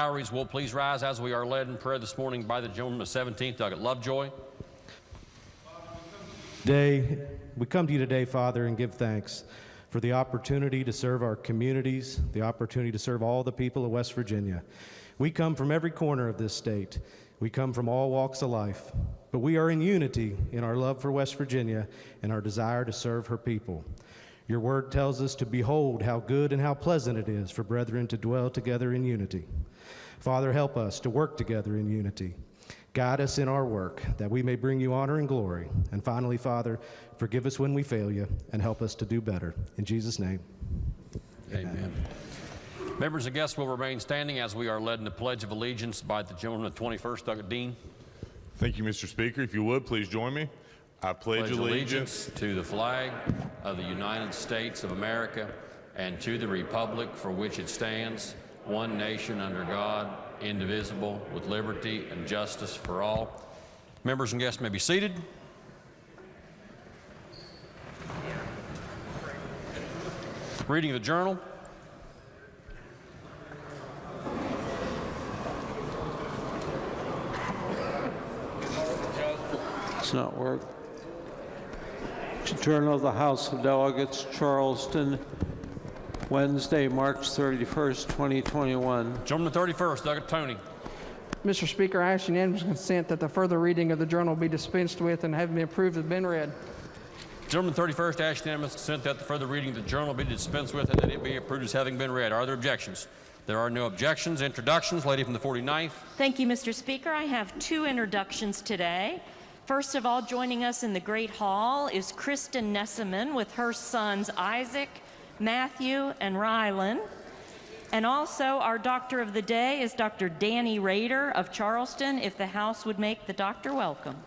galleries will please rise as we are led in prayer this morning by the gentleman of 17th, Doug Lovejoy. We come to you today, Father, and give thanks for the opportunity to serve our communities, the opportunity to serve all the people of West Virginia. We come from every corner of this state. We come from all walks of life, but we are in unity in our love for West Virginia and our desire to serve her people. Your word tells us to behold how good and how pleasant it is for brethren to dwell together in unity. Father, help us to work together in unity. Guide us in our work, that we may bring you honor and glory. And finally, Father, forgive us when we fail you and help us to do better. In Jesus' name, amen. Members and guests will remain standing as we are led in the Pledge of Allegiance by the gentleman of 21st, Doug Dean. Thank you, Mr. Speaker. If you would, please join me. I pledge allegiance to the flag of the United States of America and to the republic for which it stands, one nation under God, indivisible, with liberty and justice for all. Members and guests may be seated. Reading of the journal. It's not work. Journal of the House of Delegates, Charleston, Wednesday, March 31st, 2021. Gentleman 31st, Doug Tony. Mr. Speaker, I ask unanimous consent that the further reading of the journal be dispensed with and having been approved has been read. Gentleman 31st, ask unanimous consent that the further reading of the journal be dispensed with and that it be approved as having been read. Are there objections? There are no objections. Introductions. Lady from the 49th. Thank you, Mr. Speaker. I have two introductions today. First of all, joining us in the Great Hall is Kristen Nesseman with her sons Isaac, Matthew, and Rylan. And also our doctor of the day is Dr. Danny Rader of Charleston, if the House would make the doctor welcome.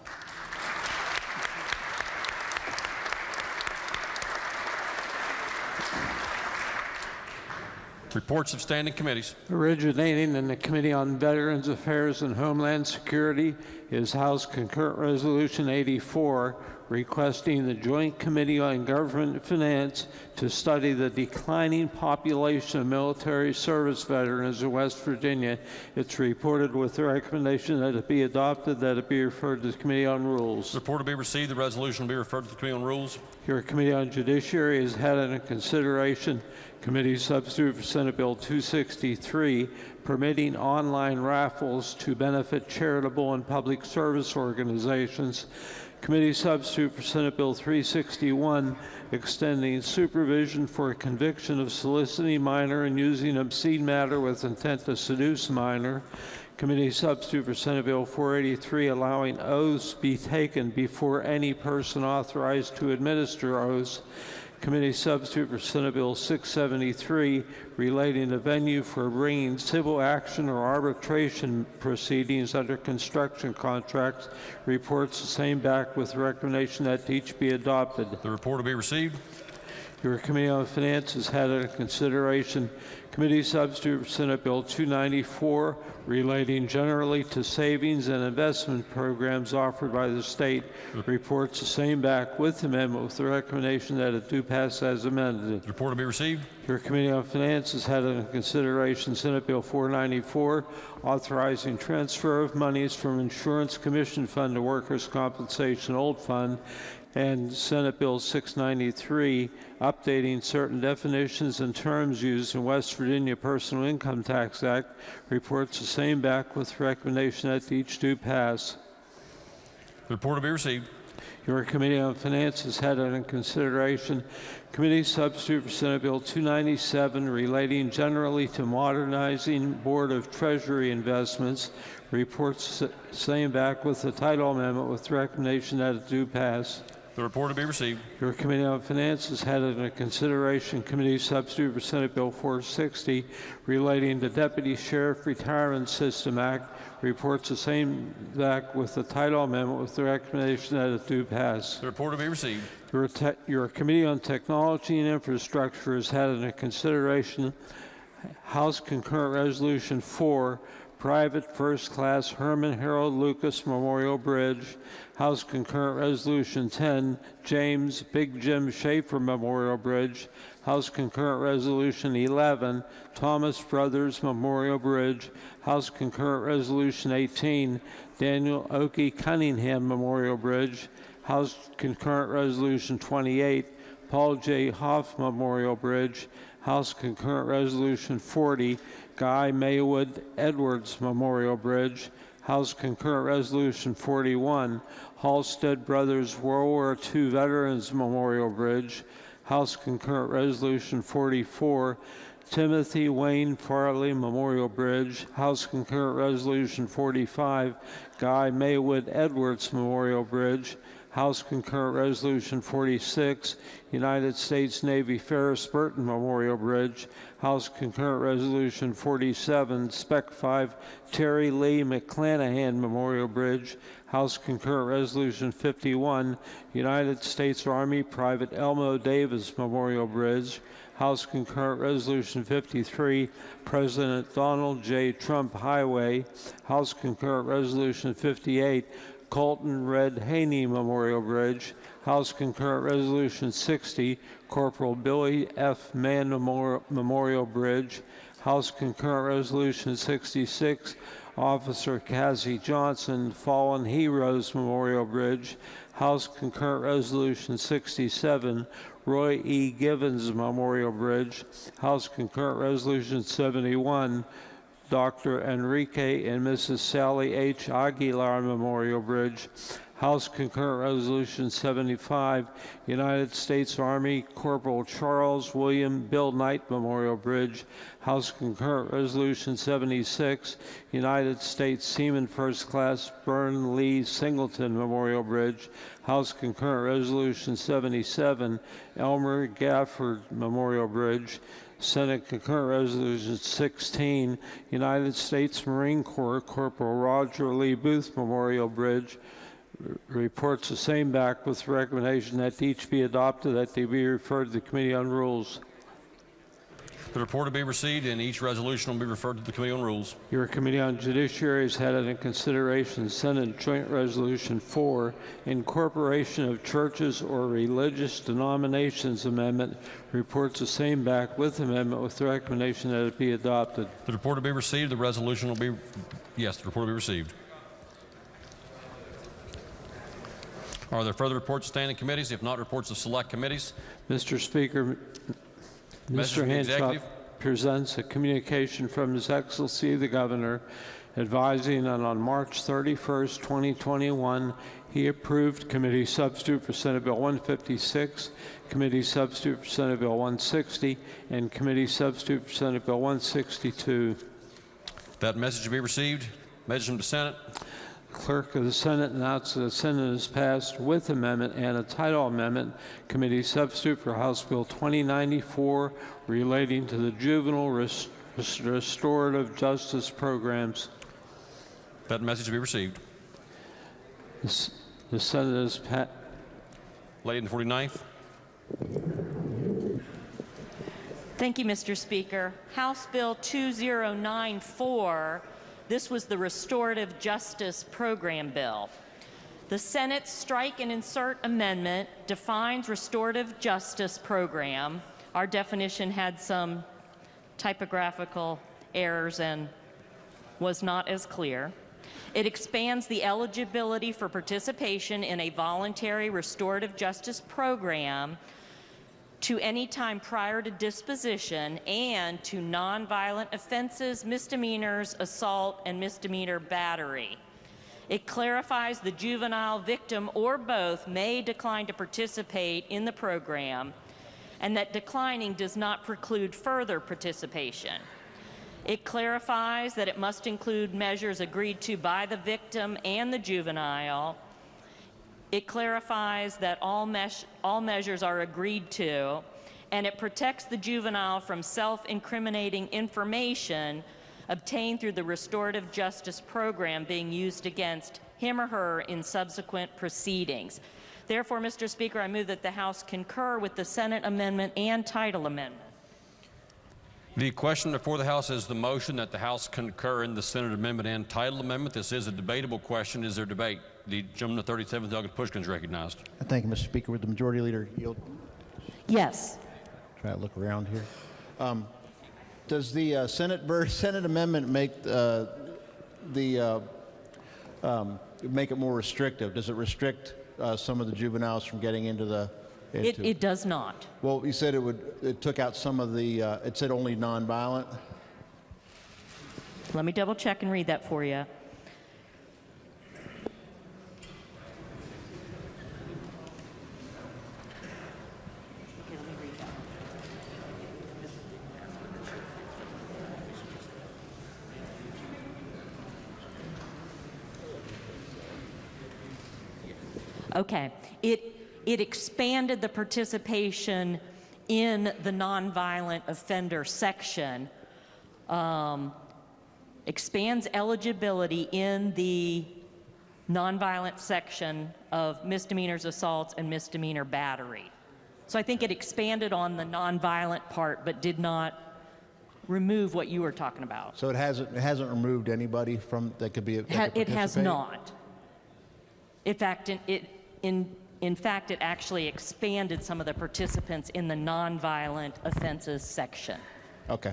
Reports of standing committees. Originating in the Committee on Veterans Affairs and Homeland Security is House Concurrent Resolution 84, requesting the Joint Committee on Government Finance to study the declining population of military service veterans in West Virginia. It's reported with the recommendation that it be adopted, that it be referred to the Committee on Rules. The report will be received. The resolution will be referred to the Committee on Rules. Your Committee on Judiciary has had under consideration Committee Substitute for Senate Bill 263, permitting online raffles to benefit charitable and public service organizations. Committee Substitute for Senate Bill 361, extending supervision for a conviction of soliciting minor and using obscene matter with intent to seduce minor. Committee Substitute for Senate Bill 483, allowing oaths be taken before any person authorized to administer oaths. Committee Substitute for Senate Bill 673, relating to venue for bringing civil action or arbitration proceedings under construction contracts, reports the same back with the recommendation that each be adopted. The report will be received. Your Committee on Finance has had under consideration Committee Substitute for Senate Bill 294, relating generally to savings and investment programs offered by the state, reports the same back with amendment with the recommendation that it do pass as amended. The report will be received. Your Committee on Finance has had under consideration Senate Bill 494, authorizing transfer of monies from Insurance Commission Fund to Workers' Compensation Old Fund, and Senate Bill 693, updating certain definitions and terms used in West Virginia Personal Income Tax Act, reports the same back with recommendation that each do pass. The report will be received. Your Committee on Finance has had under consideration Committee Substitute for Senate Bill 297, relating generally to modernizing Board of Treasury investments, reports the same back with the title amendment with the recommendation that it do pass. The report will be received. Your Committee on Finance has had under consideration Committee Substitute for Senate Bill 460, relating to Deputy Sheriff Retirement System Act, reports the same back with the title amendment with the recommendation that it do pass. The report will be received. Your Committee on Technology and Infrastructure has had under consideration House Concurrent Resolution 4, Private First Class Herman Harold Lucas Memorial Bridge. House Concurrent Resolution 10, James Big Jim Schaefer Memorial Bridge. House Concurrent Resolution 11, Thomas Brothers Memorial Bridge. House Concurrent Resolution 18, Daniel Oakey Cunningham Memorial Bridge. House Concurrent Resolution 28, Paul J. Hoff Memorial Bridge. House Concurrent Resolution 40, Guy Maywood Edwards Memorial Bridge. House Concurrent Resolution 41, Halstead Brothers World War II Veterans Memorial Bridge. House Concurrent Resolution 44, Timothy Wayne Farley Memorial Bridge. House Concurrent Resolution 45, Guy Maywood Edwards Memorial Bridge. House Concurrent Resolution 46, United States Navy Ferris Burton Memorial Bridge. House Concurrent Resolution 47, Spec 5, Terry Lee McClanahan Memorial Bridge. House Concurrent Resolution 51, United States Army Private Elmo Davis Memorial Bridge. House Concurrent Resolution 53, President Donald J. Trump Highway. House Concurrent Resolution 58, Colton Red Haney Memorial Bridge. House Concurrent Resolution 60, Corporal Billy F. Mann Memorial Bridge. House Concurrent Resolution 66, Officer Cassie Johnson Fallen Heroes Memorial Bridge. House Concurrent Resolution 67, Roy E. Givens Memorial Bridge. House Concurrent Resolution 71, Dr. Enrique and Mrs. Sally H. Aguilar Memorial Bridge. House Concurrent Resolution 75, United States Army Corporal Charles William Bill Knight Memorial Bridge. House Concurrent Resolution 76, United States Seaman First Class Byrne Lee Singleton Memorial Bridge. House Concurrent Resolution 77, Elmer Gafford Memorial Bridge. Senate Concurrent Resolution 16, United States Marine Corps Corporal Roger Lee Booth Memorial Bridge. Reports the same back with recommendation that each be adopted, that they be referred to the Committee on Rules. The report will be received and each resolution will be referred to the Committee on Rules. Your Committee on Judiciary has had under consideration Senate Joint Resolution 4, Incorporation of Churches or Religious Denominations Amendment. Reports the same back with amendment with the recommendation that it be adopted. The report will be received. The resolution will be, yes, the report will be received. Are there further reports of standing committees? If not, reports of select committees. Mr. Speaker, Mr. Hancock presents a communication from His Excellency the Governor advising that on March 31st, 2021, he approved Committee Substitute for Senate Bill 156, Committee Substitute for Senate Bill 160, and Committee Substitute for Senate Bill 162. That message will be received. Message from the Senate. Clerk of the Senate announced that the Senate has passed with amendment and a title amendment Committee Substitute for House Bill 2094 relating to the juvenile restorative justice programs. That message will be received. The Senate has passed. Lady in the 49th. Thank you, Mr. Speaker. House Bill 2094. This was the Restorative Justice Program Bill. The Senate's Strike and Insert Amendment defines Restorative Justice Program. Our definition had some typographical errors and was not as clear. It expands the eligibility for participation in a voluntary restorative justice program to any time prior to disposition and to nonviolent offenses, misdemeanors, assault, and misdemeanor battery. It clarifies the juvenile victim or both may decline to participate in the program and that declining does not preclude further participation. It clarifies that it must include measures agreed to by the victim and the juvenile. It clarifies that all measures are agreed to, and it protects the juvenile from self-incriminating information obtained through the restorative justice program being used against him or her in subsequent proceedings. Therefore, Mr. Speaker, I move that the House concur with the Senate amendment and title amendment. The question before the House is the motion that the House concur in the Senate amendment and title amendment. This is a debatable question. Is there debate? The gentleman of 37th, Douglas Pushkin, is recognized. Thank you, Mr. Speaker. Would the Majority Leader yield? Yes. Try to look around here. Does the Senate amendment make make it more restrictive? Does it restrict some of the juveniles from getting into the? It does not. Well, you said it took out some of the. It said only nonviolent. Let me double check and read that for you. Okay. It expanded the participation in the nonviolent offender section, expands eligibility in the nonviolent section of misdemeanors, assaults, and misdemeanor battery. So I think it expanded on the nonviolent part, but did not remove what you were talking about. So it hasn't removed anybody from that could be. It has not. In fact, in fact, it actually expanded some of the participants in the nonviolent offenses section. Okay.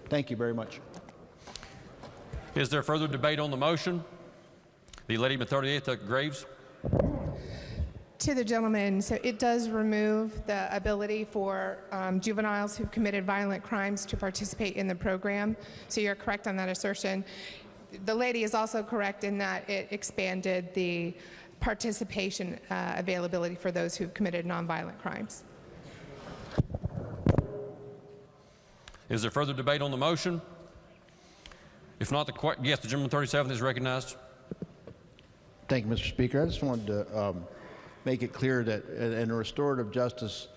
Thank you very much. Is there further debate on the motion? The lady with 38th, Graves. To the gentleman, so it does remove the ability for juveniles who've committed violent crimes to participate in the program. So you're correct on that assertion. The lady is also correct in that it expanded the participation availability for those who've committed nonviolent crimes. Is there further debate on the motion? If not, yes, the gentleman 37th is recognized. Thank you, Mr. Speaker. I just wanted to make it clear that in a restorative justice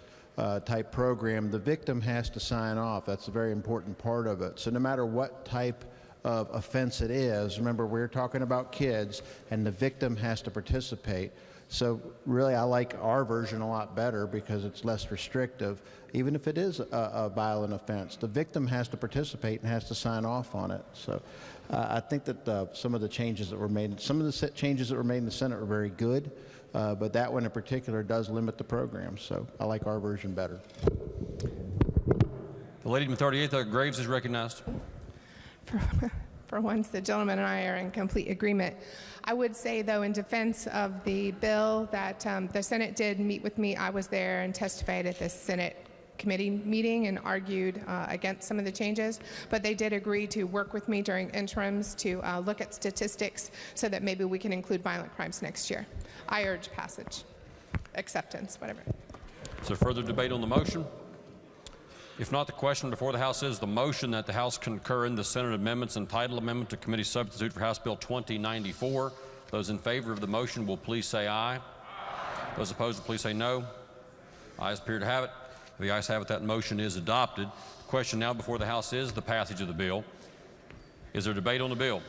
type program, the victim has to sign off. That's a very important part of it. So no matter what type of offense it is, remember we're talking about kids, and the victim has to participate. So really I like our version a lot better because it's less restrictive. Even if it is a violent offense, the victim has to participate and has to sign off on it. So I think that some of the changes that were made, changes that were made in the Senate were very good, but that one in particular does limit the program. So I like our version better. The lady from 38th, Graves is recognized. For once, the gentleman and I are in complete agreement. I would say, though, in defense of the bill, that the Senate did meet with me. I was there and testified at the Senate committee meeting and argued against some of the changes, but they did agree to work with me during interims to look at statistics so that maybe we can include violent crimes next year. I urge passage, acceptance, whatever. Is there further debate on the motion? If not, the question before the House is the motion that the House concur in the Senate amendments and title amendment to committee substitute for House Bill 2094. Those in favor of the motion will please say aye. Those opposed will please say no. Ayes appear to have it. The ayes have it. That motion is adopted. The question now before the House is the passage of the bill. Is there debate on the bill?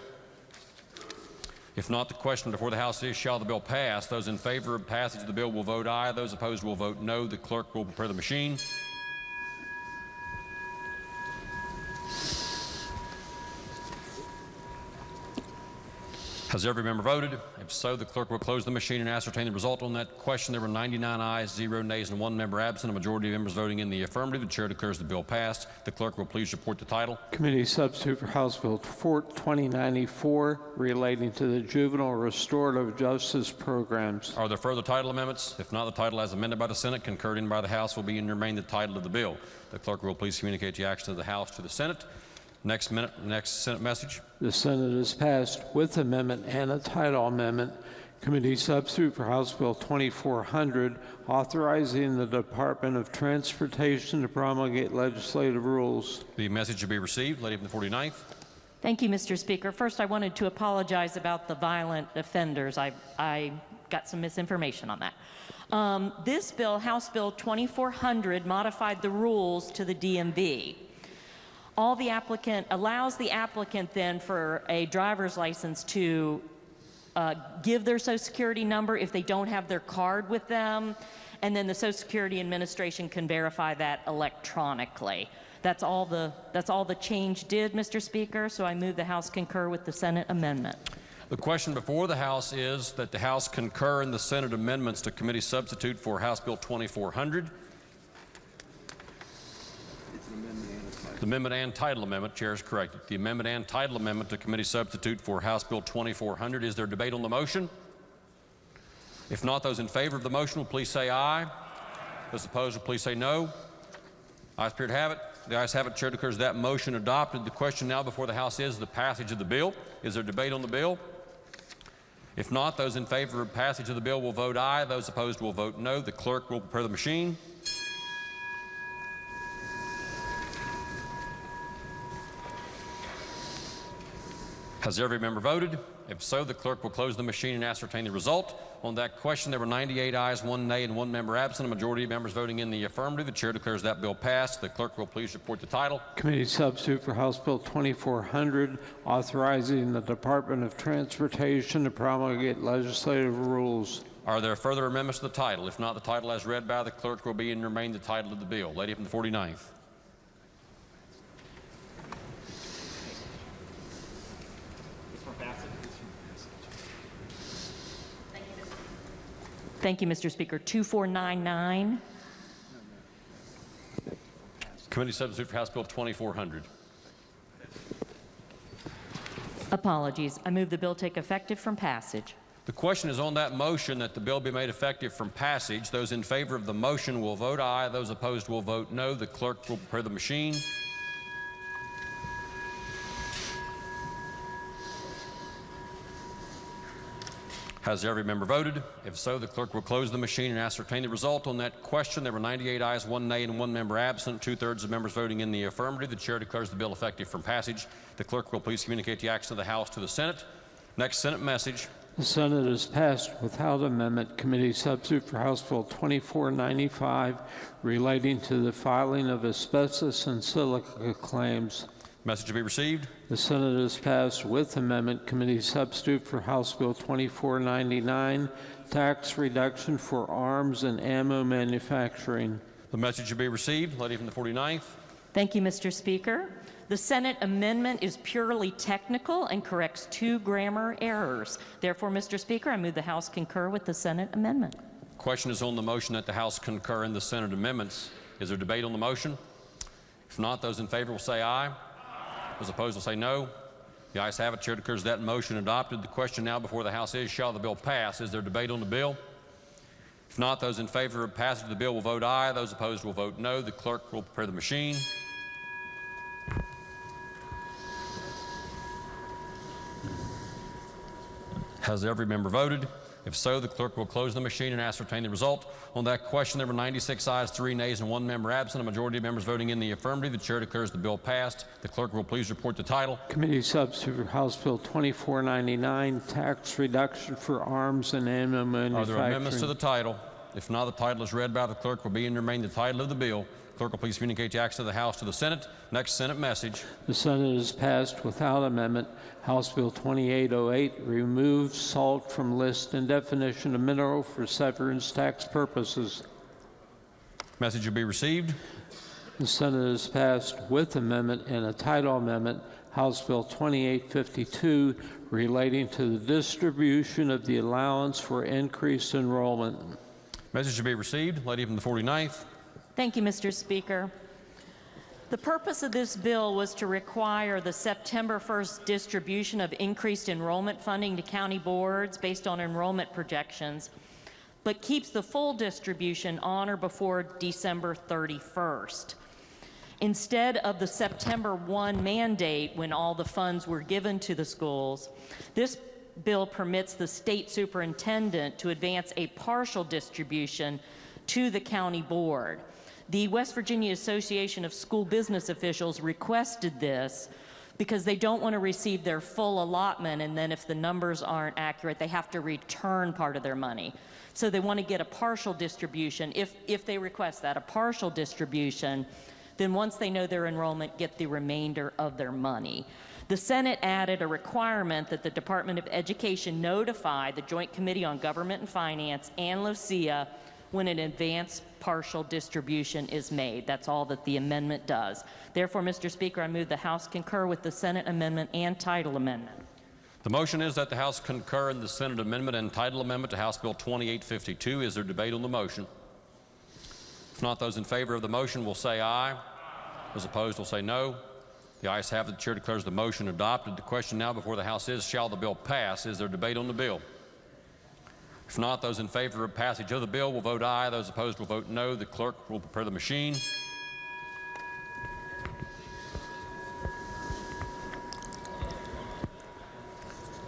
If not, the question before the House is, shall the bill pass? Those in favor of passage of the bill will vote aye. Those opposed will vote no. The clerk will prepare the machine. Has every member voted? If so, the clerk will close the machine and ascertain the result on that question. There were 99 ayes, 0 nays, and 1 member absent. A majority of members voting in the affirmative. The chair declares the bill passed. The clerk will please report the title. Committee substitute for House Bill 2094 relating to the juvenile restorative justice programs. Are there further title amendments? If not, the title as amended by the Senate, concurred in by the House, will be and remain the title of the bill. The clerk will please communicate the action of the House to the Senate. Next Senate message. The Senate has passed with amendment and a title amendment. Committee substitute for House Bill 2400 authorizing the Department of Transportation to promulgate legislative rules. The message will be received. Lady from the 49th. Thank you, Mr. Speaker. First, I wanted to apologize about the violent offenders. I got some misinformation on that. This bill, House Bill 2400, modified the rules to the DMV. Allows the applicant then for a driver's license to give their Social Security number if they don't have their card with them, and then the Social Security Administration can verify that electronically. That's all the change did, Mr. Speaker, so I move the House concur with the Senate amendment. The question before the House is that the House concur in the Senate amendments to committee substitute for House Bill 2400. The amendment and title amendment. Chair is corrected. The amendment and title amendment to committee substitute for House Bill 2400. Is there debate on the motion? If not, those in favor of the motion will please say aye. Those opposed will please say no. Ayes appear to have it. The ayes have it. Chair declares that motion adopted. The question now before the House is the passage of the bill. Is there debate on the bill? If not, those in favor of passage of the bill will vote aye. Those opposed will vote no. The clerk will prepare the machine. Has every member voted? If so, the clerk will close the machine and ascertain the result. On that question, there were 98 ayes, 1 nay, and 1 member absent. A majority of members voting in the affirmative. The chair declares that bill passed. The clerk will please report the title. Committee substitute for House Bill 2400, authorizing the Department of Transportation to promulgate legislative rules. Are there further amendments to the title? If not, the title as read by the clerk will be and remain the title of the bill. Lady from the 49th. Thank you, Mr. Speaker. 2499. Committee substitute for House Bill 2400. Apologies. I move the bill take effective from passage. The question is on that motion that the bill be made effective from passage. Those in favor of the motion will vote aye. Those opposed will vote no. The clerk will prepare the machine. Has every member voted? If so, the clerk will close the machine and ascertain the result. On that question, there were 98 ayes, 1 nay, and 1 member absent. 2/3 of members voting in the affirmative. The chair declares the bill effective from passage. The clerk will please communicate the action of the House to the Senate. Next Senate message. The Senate has passed without amendment committee substitute for House Bill 2495 relating to the filing of asbestos and silica claims. Message to be received. The Senate has passed with amendment committee substitute for House Bill 2499, tax reduction for arms and ammo manufacturing. The message to be received. Lady from the 49th. Thank you, Mr. Speaker. The Senate amendment is purely technical and corrects 2 grammar errors. Therefore, Mr. Speaker, I move the House concur with the Senate amendment. Question is on the motion that the House concur in the Senate amendments. Is there debate on the motion? If not, those in favor will say aye. Those opposed will say no. The ayes have it. Chair declares that motion adopted. The question now before the House is, shall the bill pass? Is there debate on the bill? If not, those in favor of passage of the bill will vote aye. Those opposed will vote no. The clerk will prepare the machine. Has every member voted? If so, the clerk will close the machine and ascertain the result. On that question, there were 96 ayes, 3 nays, and 1 member absent. A majority of members voting in the affirmative. The chair declares the bill passed. The clerk will please report the title. Committee substitute for House Bill 2499, tax reduction for arms and ammo manufacturing. Are there amendments to the title? If not, the title is read by the clerk will be and remain the title of the bill. Clerk will please communicate the action of the House to the Senate. Next Senate message. The Senate has passed without amendment House Bill 2808, removes salt from list and definition of mineral for severance tax purposes. Message will be received. The Senate has passed with amendment and a title amendment House Bill 2852 relating to the distribution of the allowance for increased enrollment. Message to be received. Lady from the 49th. Thank you, Mr. Speaker. The purpose of this bill was to require the September 1st distribution of increased enrollment funding to county boards based on enrollment projections, but keeps the full distribution on or before December 31st. Instead of the September 1 mandate when all the funds were given to the schools, this bill permits the state superintendent to advance a partial distribution to the county board. The West Virginia Association of School Business Officials requested this because they don't want to receive their full allotment, and then if the numbers aren't accurate, they have to return part of their money. So they want to get a partial distribution. If they request that, a partial distribution, then once they know their enrollment, get the remainder of their money. The Senate added a requirement that the Department of Education notify the Joint Committee on Government and Finance and LOSIA when an advance partial distribution is made. That's all that the amendment does. Therefore, Mr. Speaker, I move the House concur with the Senate amendment and title amendment. The motion is that the House concur in the Senate amendment and title amendment to House Bill 2852. Is there debate on the motion? If not, those in favor of the motion will say aye. Those opposed will say no. The ayes have it. The chair declares the motion adopted. The question now before the House is, shall the bill pass? Is there debate on the bill? If not, those in favor of passage of the bill will vote aye. Those opposed will vote no. The clerk will prepare the machine.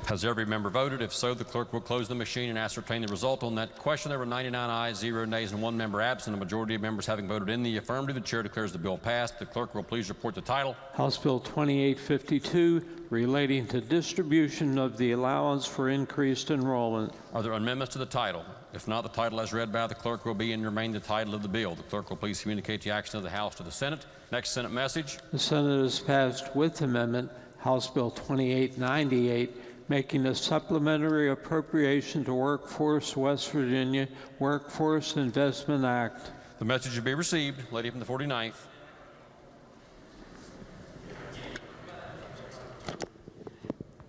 Has every member voted? If so, the clerk will close the machine and ascertain the result on that question. There were 99 ayes, 0 nays, and 1 member absent. A majority of members having voted in the affirmative, the chair declares the bill passed. The clerk will please report the title. House Bill 2852, relating to distribution of the allowance for increased enrollment. Are there amendments to the title? If not, the title as read by the clerk will be and remain the title of the bill. The clerk will please communicate the action of the House to the Senate. Next Senate message. The Senate has passed with amendment House Bill 2898, making a supplementary appropriation to Workforce West Virginia Workforce Investment Act. The message will be received. Lady from the 49th.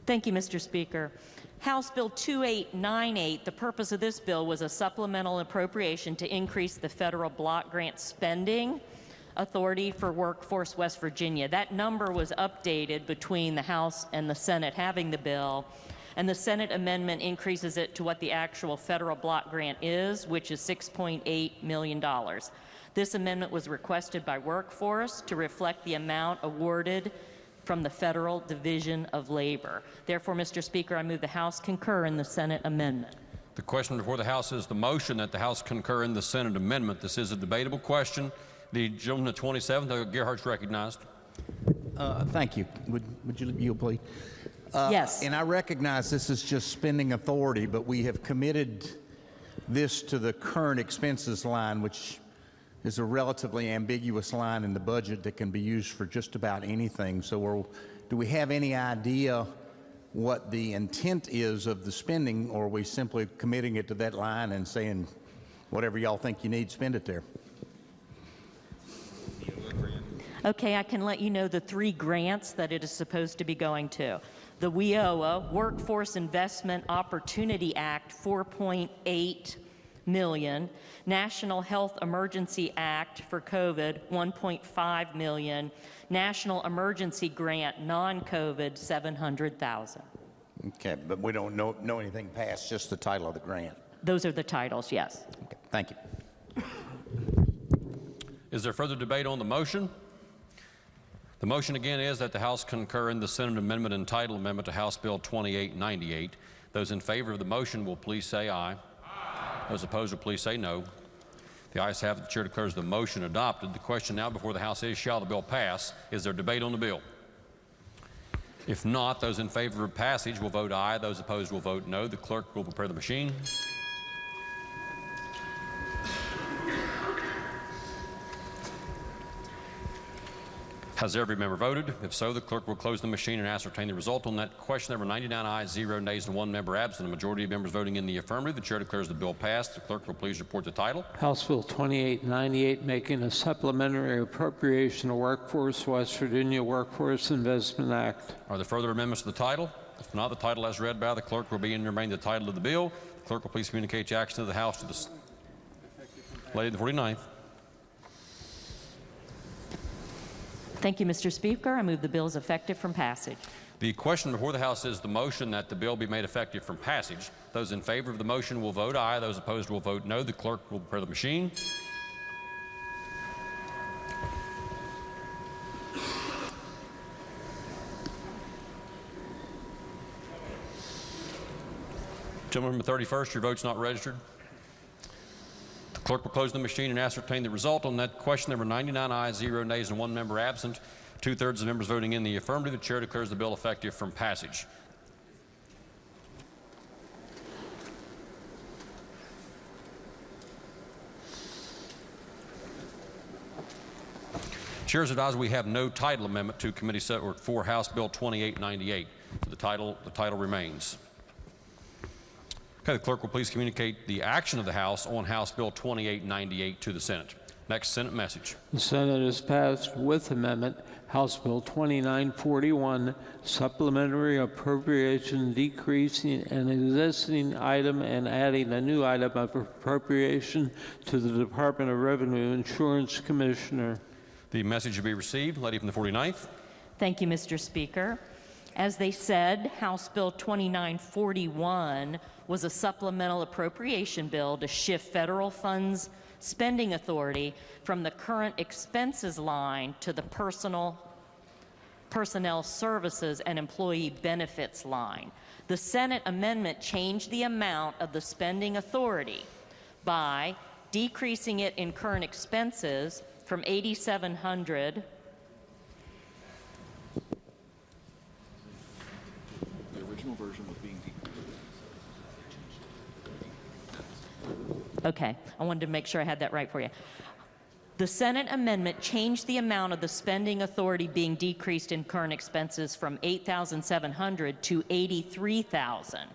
Thank you, Mr. Speaker. House Bill 2898, the purpose of this bill was a supplemental appropriation to increase the federal block grant spending authority for Workforce West Virginia. That number was updated between the House and the Senate having the bill, and the Senate amendment increases it to what the actual federal block grant is, which is $6.8 million. This amendment was requested by Workforce to reflect the amount awarded from the Federal Division of Labor. Therefore, Mr. Speaker, I move the House concur in the Senate amendment. The question before the House is the motion that the House concur in the Senate amendment. This is a debatable question. The gentleman at 27th, Gearhart's recognized. Thank you. Would you yield, please? Yes. And I recognize this is just spending authority, but we have committed this to the current expenses line, which is a relatively ambiguous line in the budget that can be used for just about anything. So do we have any idea what the intent is of the spending, or are we simply committing it to that line and saying, whatever y'all think you need, spend it there? Okay, I can let you know the 3 grants that it is supposed to be going to. The WIOA, Workforce Investment Opportunity Act, $4.8 million. National Health Emergency Act for COVID, $1.5 million. National Emergency Grant, non-COVID, $700,000. Okay, but we don't know anything past just the title of the grant. Those are the titles, yes. Okay, thank you. Is there further debate on the motion? The motion again is that the House concur in the Senate amendment and title amendment to House Bill 2898. Those in favor of the motion will please say aye. Those opposed will please say no. The ayes have it. The chair declares the motion adopted. The question now before the House is, shall the bill pass? Is there debate on the bill? If not, those in favor of passage will vote aye. Those opposed will vote no. The clerk will prepare the machine. Has every member voted? If so, the clerk will close the machine and ascertain the result on that question. There were 99 ayes, 0 nays, and 1 member absent. A majority of members voting in the affirmative. The chair declares the bill passed. The clerk will please report the title. House Bill 2898, making a supplementary appropriation to Workforce West Virginia Workforce Investment Act. Are there further amendments to the title? If not, the title as read by the clerk will be and remain the title of the bill. The clerk will please communicate the action of the House to the lady of the 49th. Thank you, Mr. Speaker. I move the bill is effective from passage. The question before the House is the motion that the bill be made effective from passage. Those in favor of the motion will vote aye. Those opposed will vote no. The clerk will prepare the machine. Gentleman from the 31st, your vote's not registered. The clerk will close the machine and ascertain the result on that question. There were 99 ayes, 0 nays, and 1 member absent. 2/3 of members voting in the affirmative. The chair declares the bill effective from passage. Chairs advise we have no title amendment to committee or for House Bill 2898. So the title remains. Okay, the clerk will please communicate the action of the House on House Bill 2898 to the Senate. Next Senate message. The Senate has passed with amendment House Bill 2941, supplementary appropriation decreasing an existing item and adding a new item of appropriation to the Department of Revenue Insurance Commissioner. The message will be received. Lady from the 49th. Thank you, Mr. Speaker. As they said, House Bill 2941 was a supplemental appropriation bill to shift federal funds spending authority from the current expenses line to the personnel services and employee benefits line. The Senate amendment changed the amount of the spending authority by decreasing it in current expenses from $8,700 Okay, I wanted to make sure I had that right for you. The Senate amendment changed the amount of the spending authority being decreased in current expenses from $8,700 to $83,000,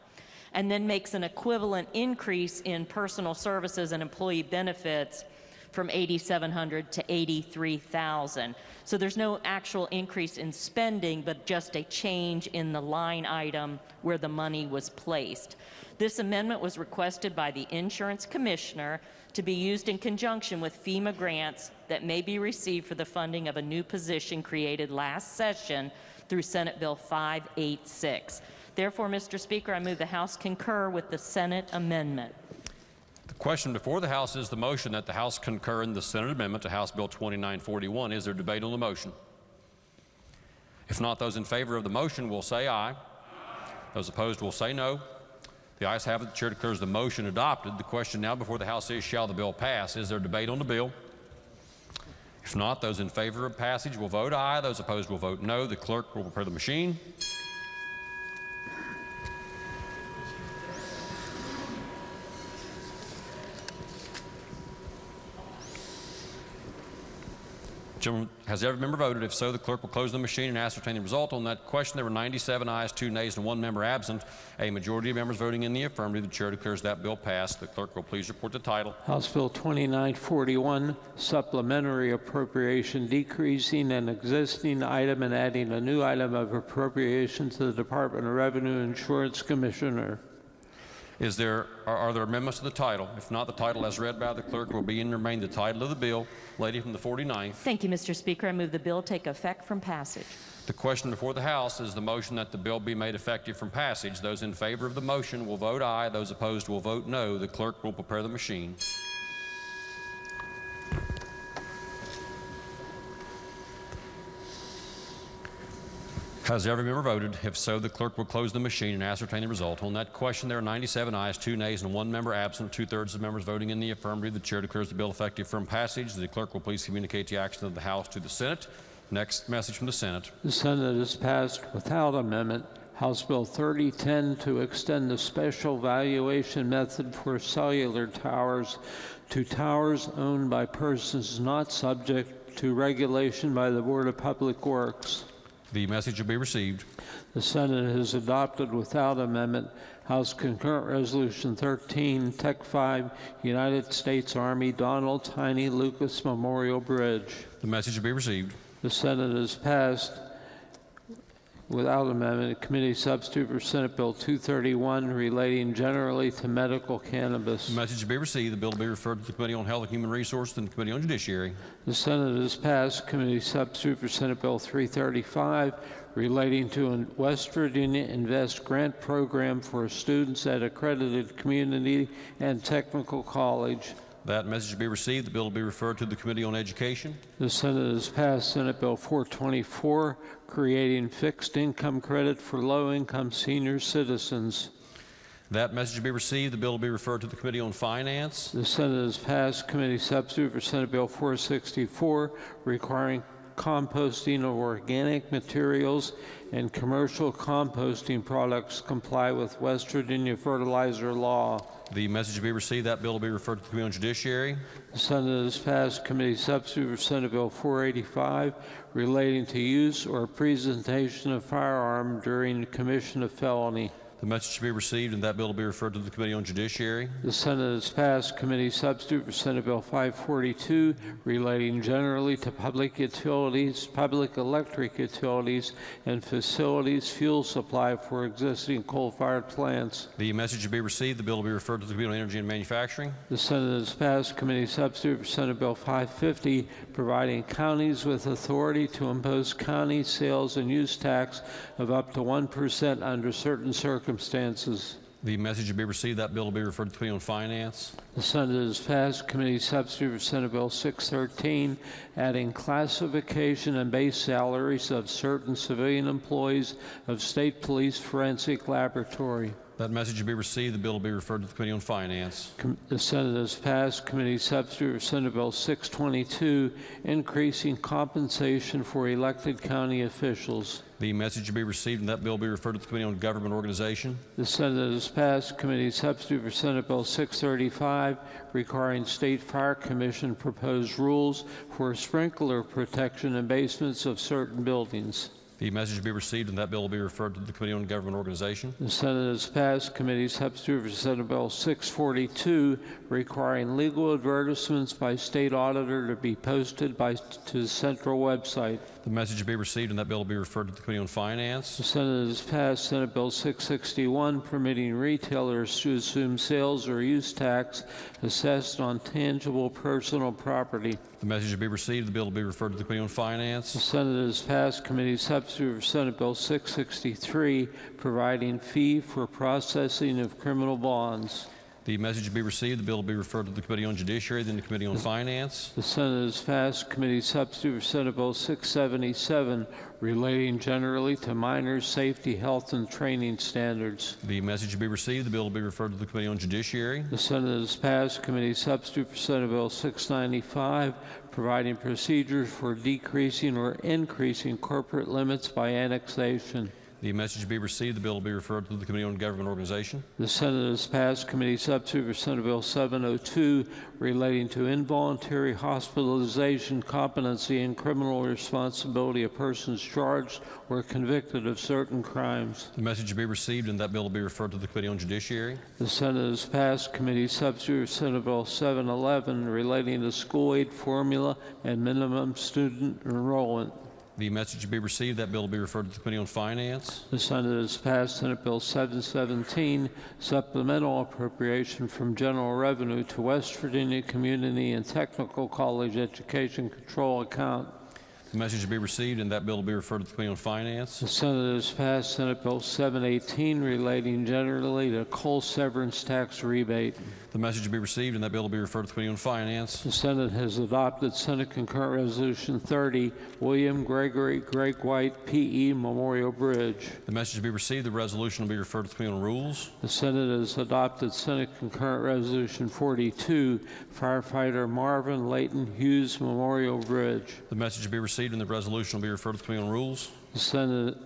and then makes an equivalent increase in personal services and employee benefits from $8,700 to $83,000. So there's no actual increase in spending, but just a change in the line item where the money was placed. This amendment was requested by the Insurance Commissioner to be used in conjunction with FEMA grants that may be received for the funding of a new position created last session through Senate Bill 586. Therefore, Mr. Speaker, I move the House concur with the Senate amendment. The question before the House is the motion that the House concur in the Senate amendment to House Bill 2941. Is there debate on the motion? If not, those in favor of the motion will say aye. Aye. Those opposed will say no. The ayes have it. The chair declares the motion adopted. The question now before the House is, shall the bill pass? Is there debate on the bill? If not, those in favor of passage will vote aye. Those opposed will vote no. The clerk will prepare the machine. Has every member voted? If so, the clerk will close the machine and ascertain the result. On that question, there were 97 ayes, 2 nays, and 1 member absent. A majority of members voting in the affirmative. The chair declares that bill passed. The clerk will please report the title. House Bill 2941, supplementary appropriation decreasing an existing item and adding a new item of appropriation to the Department of Revenue Insurance Commissioner. Are there amendments to the title? If not, the title as read by the clerk will be and remain the title of the bill. Lady from the 49th. Thank you, Mr. Speaker. I move the bill take effect from passage. The question before the House is the motion that the bill be made effective from passage. Those in favor of the motion will vote aye. Those opposed will vote no. The clerk will prepare the machine. Has every member voted? If so, the clerk will close the machine and ascertain the result. On that question, there are 97 ayes, 2 nays, and 1 member absent. 2/3 of members voting in the affirmative. The chair declares the bill effective from passage. The clerk will please communicate the action of the House to the Senate. Next message from the Senate. The Senate has passed without amendment House Bill 3010 to extend the special valuation method for cellular towers to towers owned by persons not subject to regulation by the Board of Public Works. The message will be received. The Senate has adopted without amendment House Concurrent Resolution 13, Tech 5, United States Army Donald Tiny Lucas Memorial Bridge. The message will be received. The Senate has passed without amendment committee substitute for Senate Bill 231 relating generally to medical cannabis. The message will be received. The bill will be referred to the Committee on Health and Human Resources and the Committee on Judiciary. The Senate has passed committee substitute for Senate Bill 335 relating to a West Virginia Invest grant program for students at accredited community and technical college. That message will be received. The bill will be referred to the Committee on Education. The Senate has passed Senate Bill 424, creating fixed income credit for low-income senior citizens. That message will be received. The bill will be referred to the Committee on Finance. The Senate has passed committee substitute for Senate Bill 464, requiring composting of organic materials and commercial composting products comply with West Virginia fertilizer law. The message will be received. That bill will be referred to the Committee on Judiciary. The Senate has passed committee substitute for Senate Bill 485 relating to use or presentation of firearm during the commission of felony. The message should be received, and that bill will be referred to the Committee on Judiciary. The Senate has passed committee substitute for Senate Bill 542 relating generally to public utilities, public electric utilities, and facilities fuel supply for existing coal-fired plants. The message should be received. The bill will be referred to the Committee on Energy and Manufacturing. The Senate has passed committee substitute for Senate Bill 550 providing counties with authority to impose county sales and use tax of up to 1% under certain circumstances. The message should be received. That bill will be referred to the Committee on Finance. The Senate has passed committee substitute for Senate Bill 613, adding classification and base salaries of certain civilian employees of State Police Forensic Laboratory. That message should be received. The bill will be referred to the Committee on Finance. The Senate has passed committee substitute for Senate Bill 622, increasing compensation for elected county officials. The message should be received, and that bill will be referred to the Committee on Government Organization. The Senate has passed committee substitute for Senate Bill 635, requiring State Fire Commission proposed rules for sprinkler protection in basements of certain buildings. The message should be received, and that bill will be referred to the Committee on Government Organization. The Senate has passed committee substitute for Senate Bill 642, requiring legal advertisements by state auditor to be posted to the central website. The message should be received, and that bill will be referred to the Committee on Finance. The Senate has passed Senate Bill 661, permitting retailers to assume sales or use tax assessed on tangible personal property. The message should be received. The bill will be referred to the Committee on The Finance. Senate has passed committee substitute for Senate Bill 663, providing fee for processing of criminal bonds. The message should be received. The bill will be referred to the Committee on Judiciary, then the Committee on Finance. The Senate has passed committee substitute for Senate Bill 677, relating generally to minors' safety, health, and training standards. The message should be received. The bill will be referred to the Committee on Judiciary. The Senate has passed committee substitute for Senate Bill 695, providing procedures for decreasing or increasing corporate limits by annexation. The message should be received. The bill will be referred to the Committee on Government Organization. The Senate has passed committee substitute for Senate Bill 702, relating to involuntary hospitalization, competency, and criminal responsibility of persons charged or convicted of certain crimes. The message should be received, and that bill will be referred to the Committee on Judiciary. The Senate has passed committee substitute for Senate Bill 711, relating to school aid formula and minimum student enrollment. The message should be received. That bill will be referred to the Committee on Finance. The Senate has passed Senate Bill 717, supplemental appropriation from general revenue to West Virginia Community and Technical College Education Control Account. The message should be received, and that bill will be referred to the Committee on Finance. The Senate has passed Senate Bill 718, relating generally to coal severance tax rebate. The message should be received, and that bill will be referred to the Committee on Finance. The Senate has adopted Senate Concurrent Resolution 30, William Gregory Greg White P.E. Memorial Bridge. The message should be received. The resolution will be referred to the Committee on Rules. The Senate has adopted Senate Concurrent Resolution 42, Firefighter Marvin Layton Hughes Memorial Bridge. The message should be received, and the resolution will be referred to the Committee on Rules. The Senate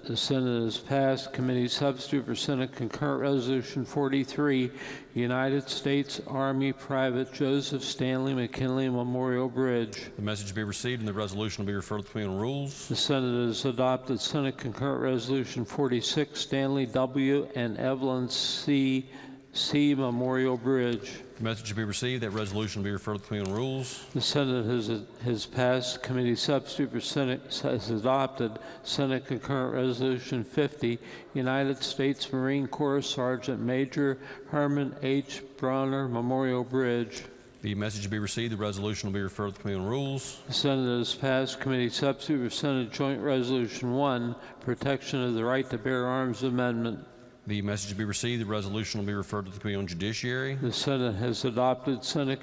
has passed committee substitute for Senate Concurrent Resolution 43, United States Army Private Joseph Stanley McKinley Memorial Bridge. The message will be received, and the resolution will be referred to the Committee on Rules. The Senate has adopted Senate Concurrent Resolution 46, Stanley W. and Evelyn C. Memorial Bridge. The message should be received. That resolution will be referred to the Committee on Rules. The Senate has passed committee substitute for Senate, has adopted Senate Concurrent Resolution 50, United States Marine Corps Sergeant Major Herman H. Bronner Memorial Bridge. The message should be received. The resolution will be referred to the Committee on Rules. The Senate has passed committee substitute for Senate Joint Resolution 1, Protection of the Right to Bear Arms Amendment. The message will be received. The resolution will be referred to the Committee on Judiciary. The Senate has adopted Senate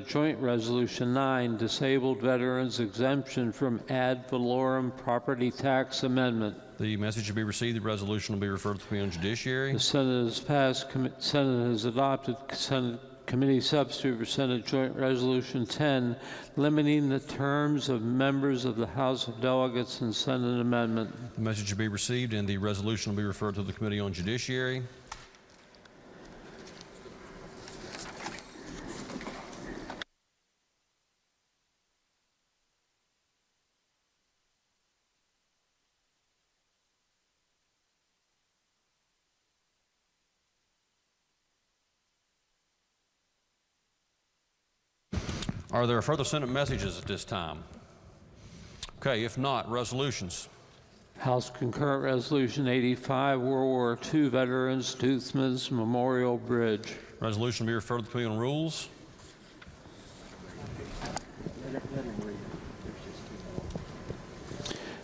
Joint Resolution 9, Disabled Veterans Exemption from Ad Valorem Property Tax Amendment. The message will be received. The resolution will be referred to the Committee on Judiciary. The Senate has adopted Senate Committee substitute for Senate Joint Resolution 10, limiting the terms of members of the House of Delegates and Senate Amendment. The message will be received, and the resolution will be referred to the Committee on Judiciary. Are there further Senate messages at this time? Okay, if not, resolutions. House Concurrent Resolution 85, World War II Veterans Toothman's Memorial Bridge. Resolution be referred to the Committee on Rules.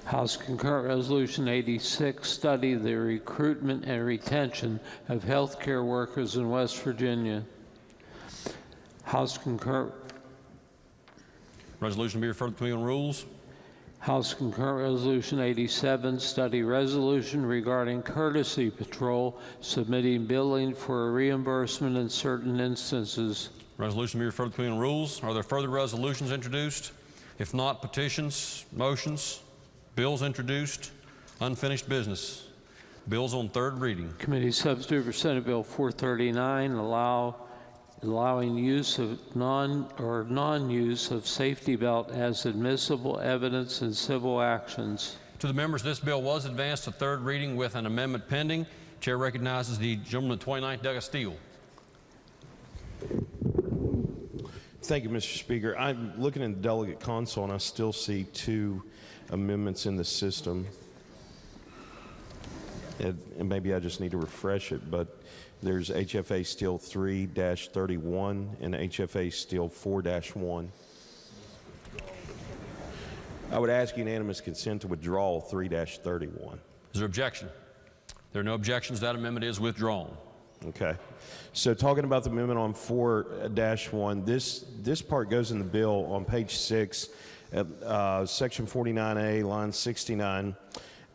House Concurrent Resolution 86, study the recruitment and retention of healthcare workers in West Virginia. House Concurrent Resolution be referred to the Committee on Rules. House Concurrent Resolution 87, study resolution regarding courtesy patrol submitting billing for reimbursement in certain instances. Resolution be referred to the Committee on Rules. Are there further resolutions introduced? If not, petitions, motions, bills introduced, unfinished business. Bills on third reading. Committee substitute for Senate Bill 439, allowing use of non-use of safety belt as admissible evidence in civil actions. To the members, this bill was advanced to third reading with an amendment pending. Chair recognizes the gentleman at 29th, Douglas Steele. Thank you, Mr. Speaker. I'm looking in the delegate console and I still see 2 amendments in the system. And maybe I just need to refresh it, but there's HFA Steel 3-31 and HFA Steel 4-1. I would ask unanimous consent to withdraw 3-31. Is there objection? There are no objections. That amendment is withdrawn. Okay. So talking about the amendment on 4-1, this part goes in the bill on page 6 at section 49A, line 69.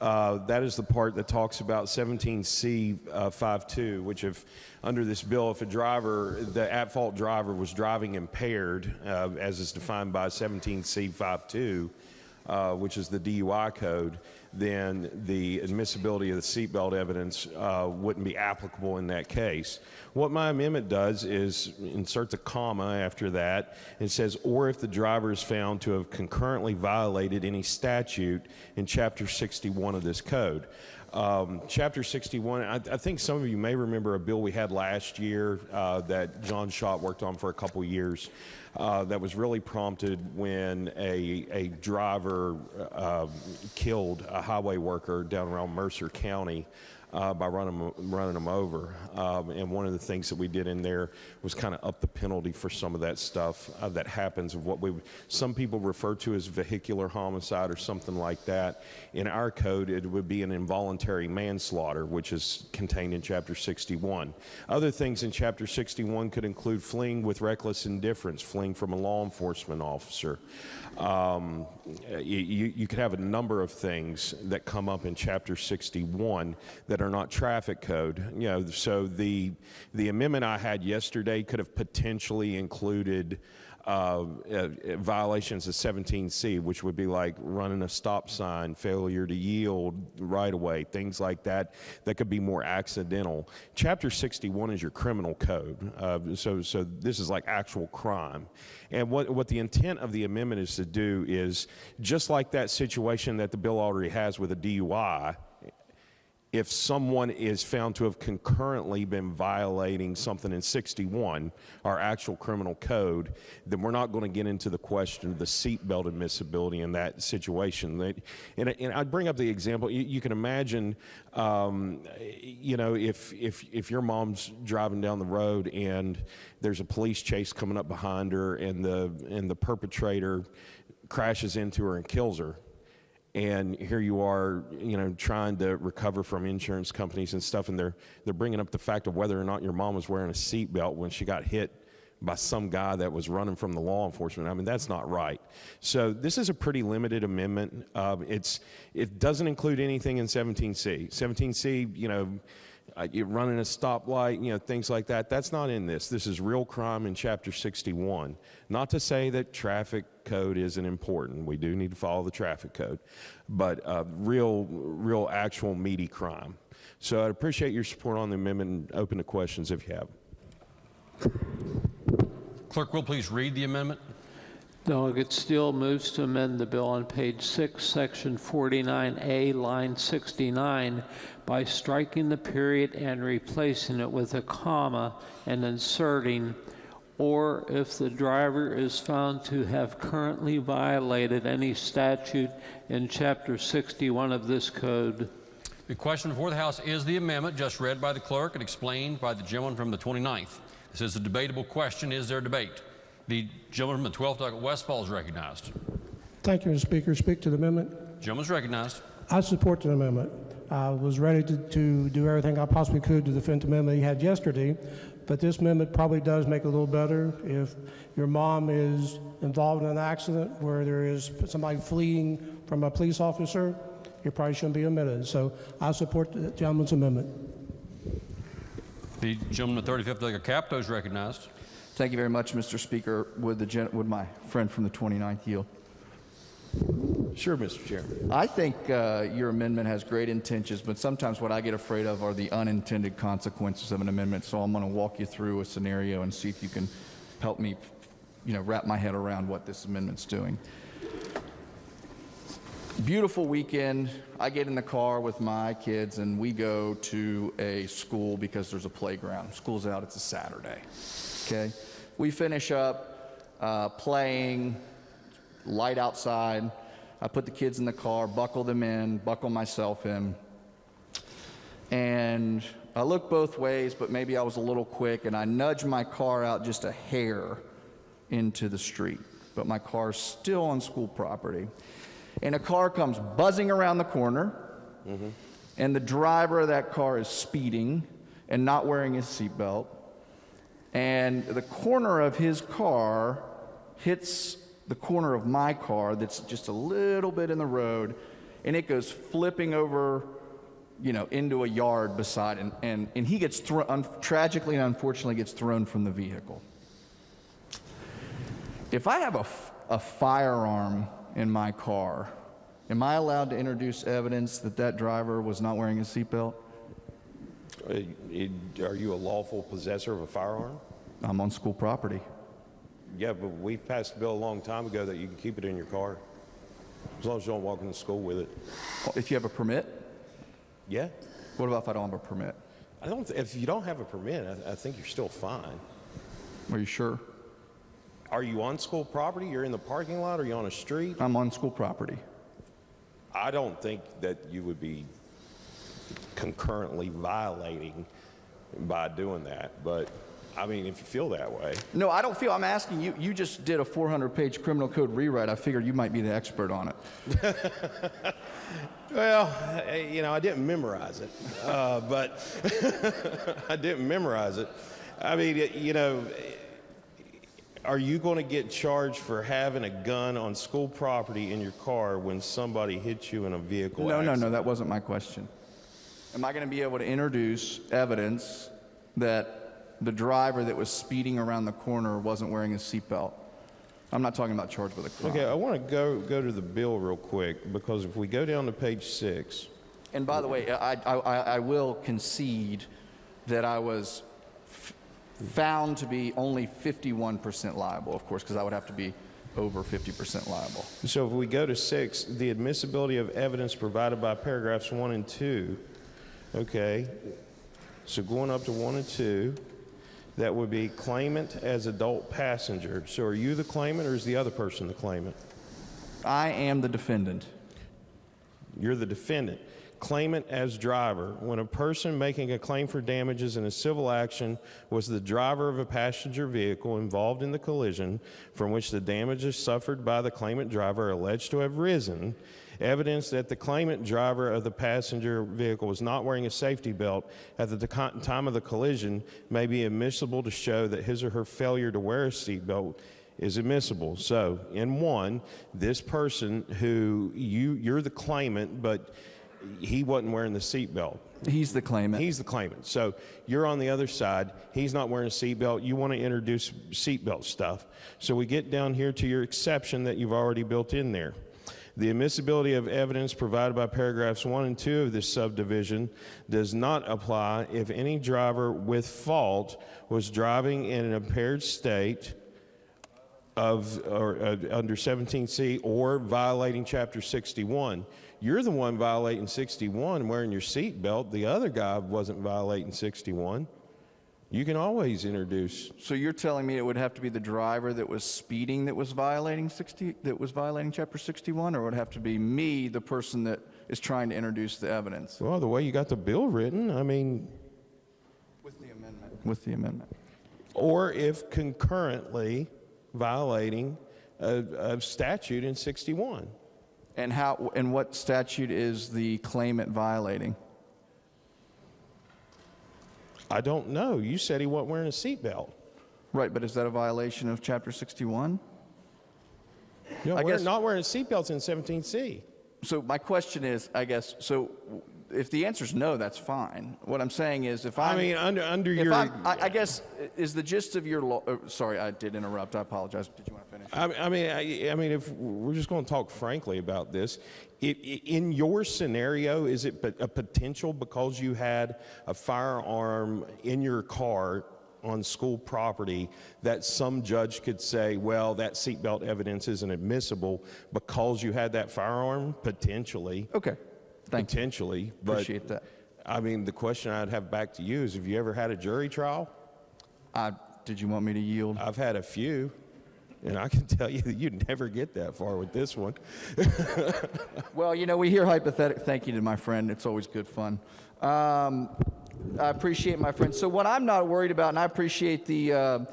That is the part that talks about 17C 5.2, which if under this bill, if a driver, the at-fault driver was driving impaired, as is defined by 17C 5.2, which is the DUI code, then the admissibility of the seatbelt evidence wouldn't be applicable in that case. What my amendment does is insert the comma after that. It says, or if the driver is found to have concurrently violated any statute in Chapter 61 of this code. Chapter 61, I think some of you may remember a bill we had last year that John Schott worked on for a couple years. That was really prompted when a driver killed a highway worker down around Mercer County by running them over. And one of the things that we did in there was kind of up the penalty for some of that stuff that happens, of what some people refer to as vehicular homicide or something like that. In our code, it would be an involuntary manslaughter, which is contained in Chapter 61. Other things in Chapter 61 could include fleeing with reckless indifference, fleeing from a law enforcement officer. You could have a number of things that come up in Chapter 61 that are not traffic code. You know, so the amendment I had yesterday could have potentially included violations of 17C, which would be like running a stop sign, failure to yield right away, things like that, that could be more accidental. Chapter 61 is your criminal code, so this is like actual crime. And what the intent of the amendment is to do is, just like that situation that the bill already has with a DUI, if someone is found to have concurrently been violating something in 61, our actual criminal code, then we're not going to get into the question of the seatbelt admissibility in that situation. And I'd bring up the example. You can imagine, you know, if your mom's driving down the road and there's a police chase coming up behind her, and the perpetrator crashes into her and kills her. And here you are, you know, trying to recover from insurance companies and stuff, and they're bringing up the fact of whether or not your mom was wearing a seatbelt when she got hit by some guy that was running from the law enforcement. I mean, that's not right. So this is a pretty limited amendment. It doesn't include anything in 17C. 17C, you know, you're running a stoplight, you know, things like that. That's not in this. This is real crime in Chapter 61. Not to say that traffic code isn't important. We do need to follow the traffic code, but real actual meaty crime. So I'd appreciate your support on the amendment and open to questions if you have. Clerk will please read the amendment. Delegate Steele moves to amend the bill on page 6, section 49A, line 69, by striking the period and replacing it with a comma and inserting, or if the driver is found to have currently violated any statute in Chapter 61 of this code. The question before the House is the amendment just read by the clerk and explained by the gentleman from the 29th. This is a debatable question. Is there debate? The gentleman from the 12th Docket Westfall is recognized. Thank you, Mr. Speaker. Speak to the amendment. Gentleman is recognized. I support the amendment. I was ready to do everything I possibly could to defend the amendment you had yesterday, but this amendment probably does make it a little better. If your mom is involved in an accident where there is somebody fleeing from a police officer, it probably shouldn't be omitted. So I support the gentleman's amendment. The gentleman from the 35th Delegate CAPITO is recognized. Thank you very much, Mr. Speaker. Would my friend from the 29th yield? Sure, Mr. Chairman. I think your amendment has great intentions, but sometimes what I get afraid of are the unintended consequences of an amendment. So I'm going to walk you through a scenario and see if you can help me, wrap my head around what this amendment's doing. Beautiful weekend. I get in the car with my kids and we go to a school because there's a playground. School's out, it's a Saturday. Okay? We finish up playing, light outside. I put the kids in the car, buckle them in, buckle myself in. And I look both ways, but maybe I was a little quick, and I nudge my car out just a hair into the street. But my car's still on school property. And a car comes buzzing around the corner, and the driver of that car is speeding and not wearing his seatbelt. And the corner of his car hits the corner of my car that's just a little bit in the road, and it goes flipping over, into a yard beside, and he gets tragically and unfortunately gets thrown from the vehicle. If I have a firearm in my car, am I allowed to introduce evidence that that driver was not wearing a seatbelt? Are you a lawful possessor of a firearm? I'm on school property. Yeah, but we passed a bill a long time ago that you can keep it in your car, as long as you don't walk into school with it. If you have a permit? Yeah. What about if I don't have a permit? If you don't have a permit, I think you're still fine. Are you sure? Are you on school property? You're in the parking lot? Are you on a street? I'm on school property. I don't think that you would be concurrently violating by doing that, but I mean, if you feel that way. No, I don't feel. I'm asking you. You just did a 400-page criminal code rewrite. I figured you might be the expert on it. Well, I didn't memorize it, but I didn't memorize it. I mean, are you going to get charged for having a gun on school property in your car when somebody hits you in a vehicle accident? No, that wasn't my question. Am I going to be able to introduce evidence that the driver that was speeding around the corner wasn't wearing a seatbelt? I'm not talking about charged with a crime. Okay, I want to go to the bill real quick, because if we go down to page 6. And by the way, I will concede that I was found to be only 51% liable, of course, because I would have to be over 50% liable. So if we go to 6, the admissibility of evidence provided by paragraphs 1 and 2. Okay, so going up to 1 and 2, that would be claimant as adult passenger. So are you the claimant, or is the other person the claimant? I am the defendant. You're the defendant. Claimant as driver. When a person making a claim for damages in a civil action was the driver of a passenger vehicle involved in the collision from which the damages suffered by the claimant driver are alleged to have risen, evidence that the claimant driver of the passenger vehicle was not wearing a safety belt at the time of the collision may be admissible to show that his or her failure to wear a seat belt is admissible. So in 1, this person who you're the claimant, but he wasn't wearing the seatbelt. He's the claimant. He's the claimant. So you're on the other side. He's not wearing a seatbelt. You want to introduce seatbelt stuff. So we get down here to your exception that you've already built in there. The admissibility of evidence provided by paragraphs 1 and 2 of this subdivision does not apply if any driver with fault was driving in an impaired state under 17C or violating Chapter 61. You're the one violating 61 and wearing your seat belt. The other guy wasn't violating 61. You can always introduce. So you're telling me it would have to be the driver that was speeding that was violating Chapter 61, or would it have to be me, the person that is trying to introduce the evidence? Well, the way you got the bill written, I mean. With the amendment. With the amendment. Or if concurrently violating a statute in 61. And what statute is the claimant violating? I don't know. You said he wasn't wearing a seatbelt. Right, but is that a violation of Chapter 61? No, not wearing seatbelts in 17C. So my question is, I guess, so if the answer is no, that's fine. What I'm saying is, if I'm... I mean, under your... I guess, is the gist of your law... sorry, I did interrupt. I apologize. Did you want to finish? I mean, if we're just going to talk frankly about this, in your scenario, is it a potential because you had a firearm in your car on school property that some judge could say, well, that seatbelt evidence isn't admissible because you had that firearm? Potentially. Okay. Potentially. But, appreciate that. I mean, the question I'd have back to you is, have you ever had a jury trial? Did you want me to yield? I've had a few. And I can tell you that you'd never get that far with this one. Well, you know, we hear hypothetical. Thank you to my friend. It's always good fun. I appreciate my friend. So what I'm not worried about, and I appreciate the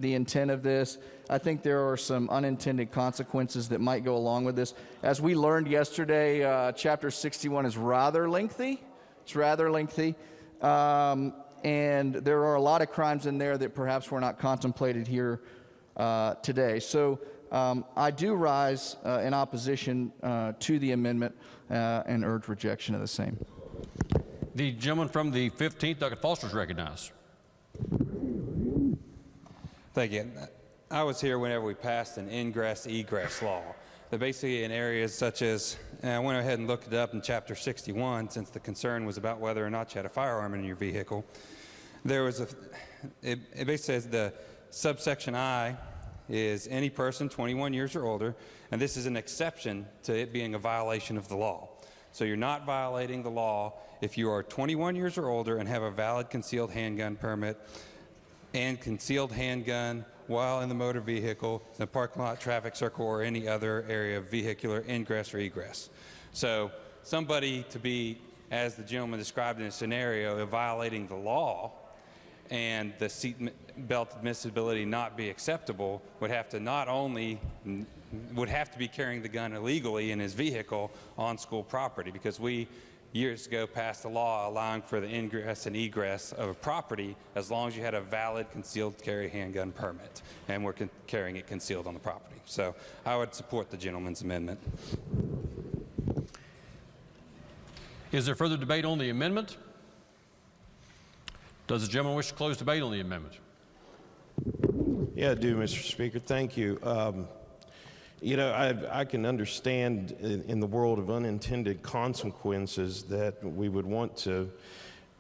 intent of this. I think there are some unintended consequences that might go along with this. As we learned yesterday, Chapter 61 is rather lengthy. It's rather lengthy. And there are a lot of crimes in there that perhaps were not contemplated here today. So I do rise in opposition to the amendment and urge rejection of the same. The gentleman from the 15th, Dr. Foster, is recognized. Thank you. I was here whenever we passed an ingress-egress law. That basically in areas such as, and I went ahead and looked it up in Chapter 61, since the concern was about whether or not you had a firearm in your vehicle. There was it basically says the subsection I is any person 21 years or older, and this is an exception to it being a violation of the law. So you're not violating the law if you are 21 years or older and have a valid concealed handgun permit and concealed handgun while in the motor vehicle, the parking lot, traffic circle, or any other area of vehicular ingress or egress. So somebody to be, as the gentleman described in a scenario, of violating the law and the seat belt admissibility not be acceptable would have to not only be carrying the gun illegally in his vehicle on school property, because we years ago passed a law allowing for the ingress and egress of a property as long as you had a valid concealed carry handgun permit and were carrying it concealed on the property. So I would support the gentleman's amendment. Is there further debate on the amendment? Does the gentleman wish to close debate on the amendment? Yeah, I do, Mr. Speaker. Thank you. You know, I can understand in the world of unintended consequences that we would want to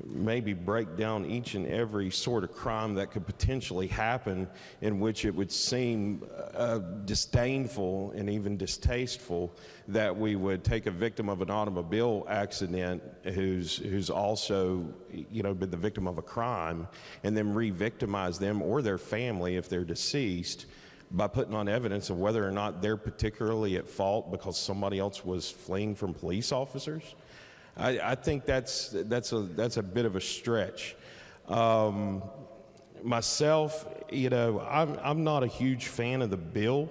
maybe break down each and every sort of crime that could potentially happen in which it would seem disdainful and even distasteful that we would take a victim of an automobile accident who's also, you know, been the victim of a crime and then re-victimize them or their family if they're deceased by putting on evidence of whether or not they're particularly at fault because somebody else was fleeing from police officers. I think that's a bit of a stretch. Myself, you know, I'm not a huge fan of the bill,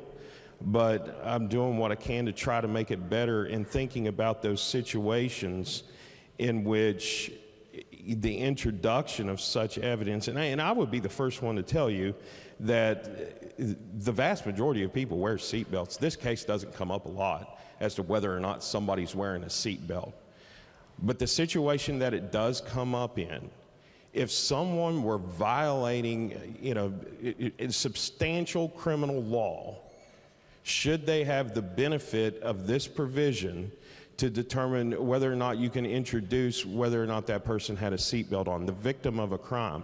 but I'm doing what I can to try to make it better in thinking about those situations in which the introduction of such evidence, and I would be the first one to tell you that the vast majority of people wear seatbelts. This case doesn't come up a lot as to whether or not somebody's wearing a seatbelt. But the situation that it does come up in, if someone were violating, you know, a substantial criminal law, should they have the benefit of this provision to determine whether or not you can introduce whether or not that person had a seatbelt on, the victim of a crime?